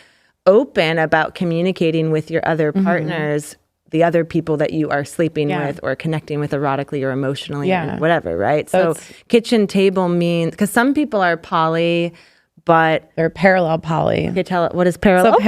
open about communicating with your other partners, the other people that you are sleeping with or connecting with erotically or emotionally or whatever, right? So kitchen table means, because some people are poly, but They're parallel poly. okay, what is parallel? So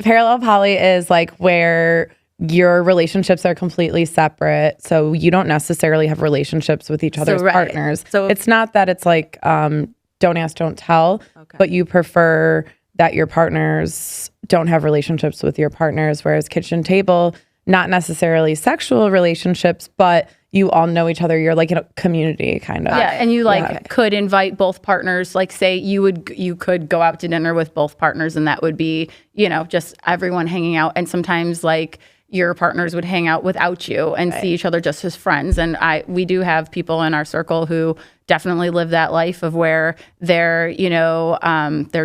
parallel poly is like where your relationships are completely separate. So you don't necessarily have relationships with each other's right. partners. So- it's not that it's like don't ask, don't tell, but you prefer that your partners don't have relationships with your partners, whereas kitchen table, not necessarily sexual relationships, but you all know each other. You're like in a community kind of. Yeah, and you could invite both partners. Like, say you could go out to dinner with both partners, and that would be, just everyone hanging out. And sometimes like your partners would hang out without you and see each other just as friends. And we do have people in our circle who definitely live that life of where their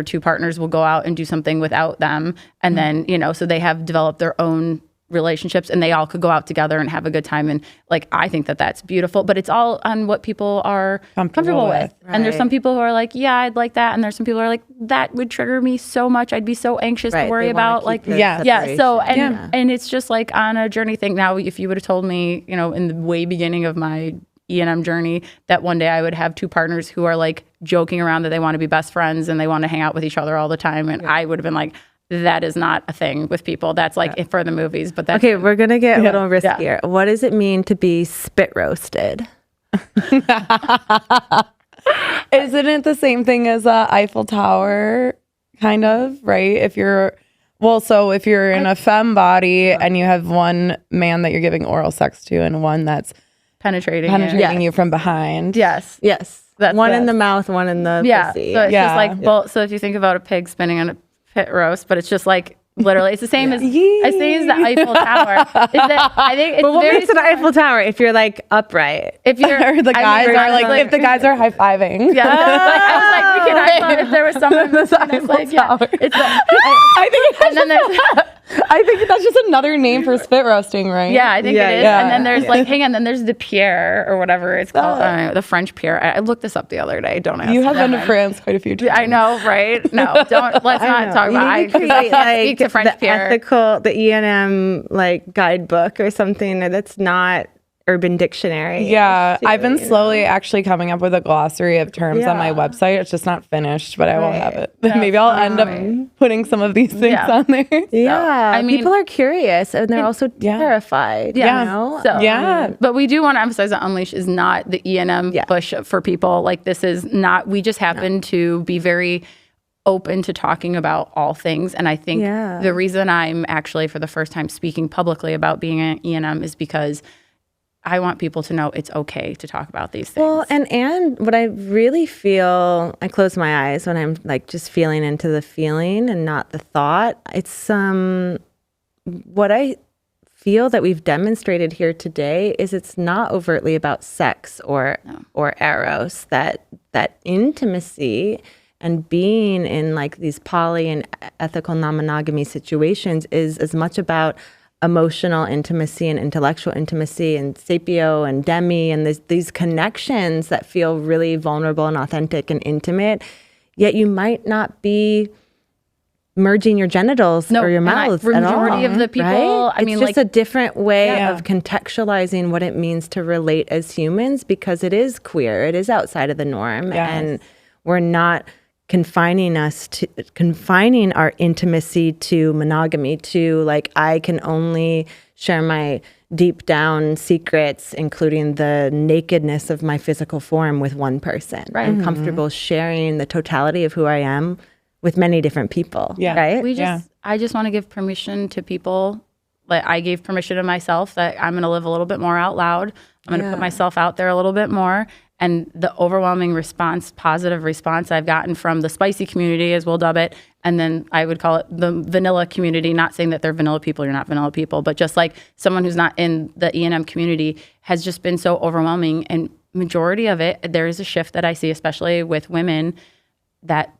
two partners will go out and do something without them, and then so they have developed their own relationships and they all could go out together and have a good time. And like, I think that that's beautiful, but it's all on what people are comfortable with. Right. And there's some people who are like, yeah, I'd like that. And there's some people who are like, that would trigger me so much. I'd be so anxious to worry They wanna about keep like, the yeah. separation. So, and it's just like on a journey thing. Now, if you would have told me, in the way beginning of my ENM journey, that one day I would have two partners who are like joking around that they want to be best friends and they want to hang out with each other all the time. And I would have been like, that is not a thing with people. That's like for the movies, but that's Okay, we're going to get a little riskier. What does it mean to be spit roasted? Isn't it the same thing as Eiffel Tower, kind of, right? If you're in a femme body and you have one man that you're giving oral sex to and one that's penetrating you from behind. Yes. That's one in the mouth, one in the pussy. So it's just like so if you think about a pig spinning on a pit roast, but it's just like literally it's the same as the Eiffel Tower. I think it's But what very makes an Eiffel Tower if you're like upright? if you're Or the guys are like, if the guys are high fiving. yeah, I was like, we can high five if there was someone that's like, it's I think that's just another name for spit roasting, right? yeah, I think it is. yeah. And then there's like, hang on, then there's the Pierre or whatever it's called, the French Pierre. I looked this up the other day. Don't ask. You have been to me. France quite a few times. I know, right? No, let's not talk about it. Speak to French the Pierre. the ENM like guidebook or something that's not Urban Dictionary. Yeah, too, I've been slowly actually coming up with a glossary of terms on my website. It's just not finished, but I will have it. Maybe I'll end up putting some of these things on there. Yeah, I mean- people are curious and they're also terrified. Yeah. You know? So, but we do want to emphasize that Unleash is not the ENM push for people. Like this is not, we just happen to be very open to talking about all things. And I think Yeah. the reason I'm actually for the first time speaking publicly about being an ENM is because I want people to know it's okay to talk about these things. Well, and what I really feel, I close my eyes when I'm like just feeling into the feeling and not the thought. It's what I feel that we've demonstrated here today is it's not overtly about sex or eros. That intimacy and being in like these poly and ethical non-monogamy situations is as much about emotional intimacy and intellectual intimacy and sapio and demi and these connections that feel really vulnerable and authentic and intimate, yet you might not be merging your genitals or your mouths at all. Majority of the people, right? I mean, it's just like, a different way of contextualizing what it means to relate as humans, because it is queer, it is outside of the norm, and we're not confining our intimacy to monogamy, to like, I can only share my deep down secrets, including the nakedness of my physical form, with one person. Right. I'm comfortable sharing the totality of who I am with many different people. Yeah. Right. I just want to give permission to people. Like, I gave permission to myself that I'm going to live a little bit more out loud. I'm going to put myself out there a little bit more. And the overwhelming response, positive response I've gotten from the spicy community, as we'll dub it, and then I would call it the vanilla community, not saying that they're vanilla people, you're not vanilla people, but just like someone who's not in the ENM community, has just been so overwhelming. And majority of it, there is a shift that I see, especially with women, that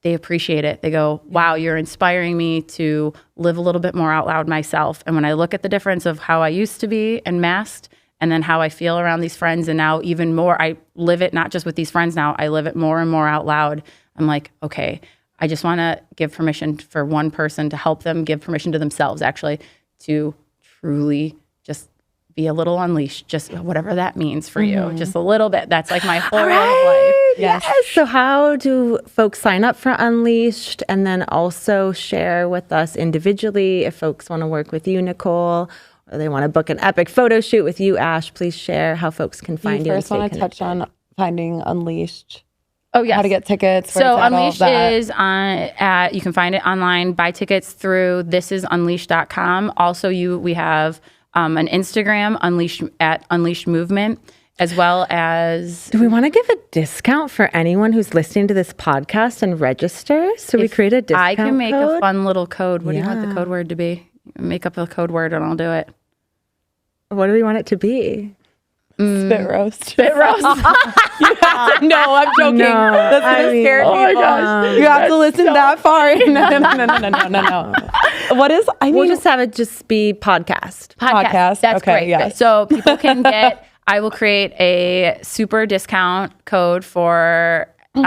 they appreciate it. They go, wow, you're inspiring me to live a little bit more out loud myself. And when I look at the difference of how I used to be and masked, and then how I feel around these friends, and now even more, I live it not just with these friends now, I live it more and more out loud. I'm like, okay, I just want to give permission for one person to help them give permission to themselves, actually, to truly just be a little unleashed, just whatever that means for you, just a little bit. That's like my whole life. Yes. So how do folks sign up for Unleashed, and then also share with us individually if folks want to work with you, Nicole, or they want to book an epic photo shoot with you, Ash? Please share how folks can find you. First, want to touch on finding Unleashed. Oh, yes. How to get tickets. So Unleashed is you can find it online, buy tickets through thisisunleashed.com. Also, we have an Instagram, Unleashed Movement, as well as... Do we want to give a discount for anyone who's listening to this podcast and registers? So we create a discount I can make code? a fun little code. What do you want the code word to be? Make up a code word and I'll do it. What do we want it to be? Spit roast. Spit roast. You have to, no, I'm joking. That's going to scare people. Oh my gosh. You have to listen that far. No. What is, We'll just have it just be podcast. Podcast. That's okay, great. yes. So people can get, I will create a super discount code for, we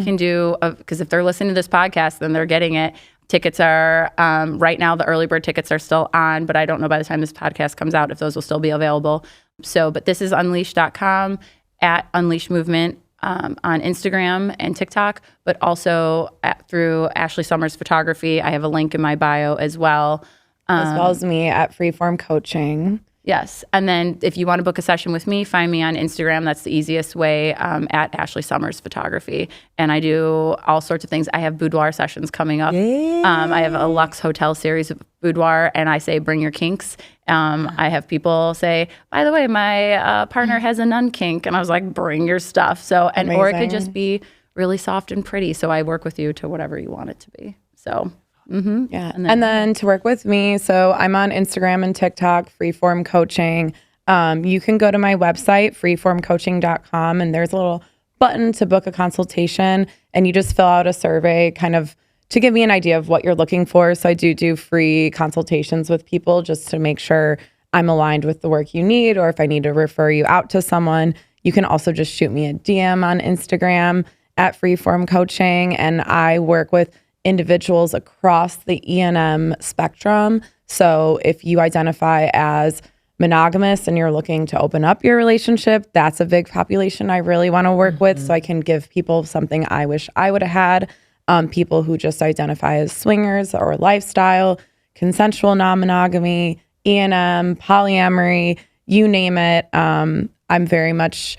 can do, because if they're listening to this podcast, then they're getting it. Tickets are, right now, the early bird tickets are still on, but I don't know by the time this podcast comes out if those will still be available. So, but this is unleashed.com, at Unleashed Movement on Instagram and TikTok, but also through Ashley Summers Photography. I have a link in my bio as well. As well as me at Freeform Coaching. Yes. And then if you want to book a session with me, find me on Instagram. That's the easiest way, at Ashley Summers Photography. And I do all sorts of things. I have boudoir sessions coming up. I have a luxe hotel series of boudoir, and I say, bring your kinks. I have people say, by the way, my partner has a nun kink. And I was like, bring your stuff. So, and or it could just be really soft and pretty. So I work with you to whatever you want it to be. So... Yeah. And then to work with me, so I'm on Instagram and TikTok, Freeform Coaching. You can go to my website, freeformcoaching.com, and there's a little button to book a consultation, and you just fill out a survey kind of to give me an idea of what you're looking for. So I do free consultations with people just to make sure I'm aligned with the work you need, or if I need to refer you out to someone. You can also just shoot me a DM on Instagram at Freeform Coaching, and I work with individuals across the ENM spectrum. So if you identify as monogamous and you're looking to open up your relationship, that's a big population I really want to work with. So I can give people something I wish I would have had. People who just identify as swingers or lifestyle, consensual non-monogamy, ENM, polyamory, you name it. I'm very much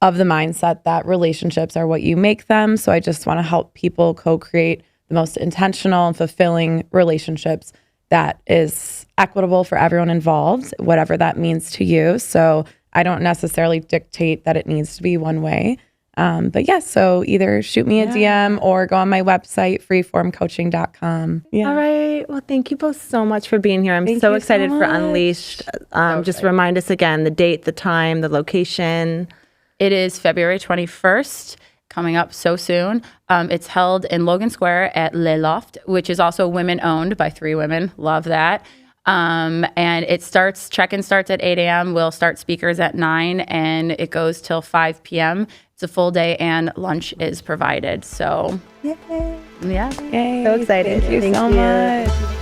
of the mindset that relationships are what you make them. So I just want to help people co-create the most intentional and fulfilling relationships that is equitable for everyone involved, whatever that means to you. So I don't necessarily dictate that it needs to be one way. But yeah, so either shoot me a DM or go on my website, freeformcoaching.com. Yeah. All right. Well, thank you both so much for being here. I'm so excited for Unleashed. Just remind us again, the date, the time, the location. It is February 21st, coming up so soon. It's held in Logan Square at Le Loft, which is also women-owned by 3 women. Love that. And check-in starts at 8 a.m. We'll start speakers at 9, and it goes till 5 p.m. It's a full day, and lunch is provided. So, Yay. yeah. Yay. So excited. Thank you so much.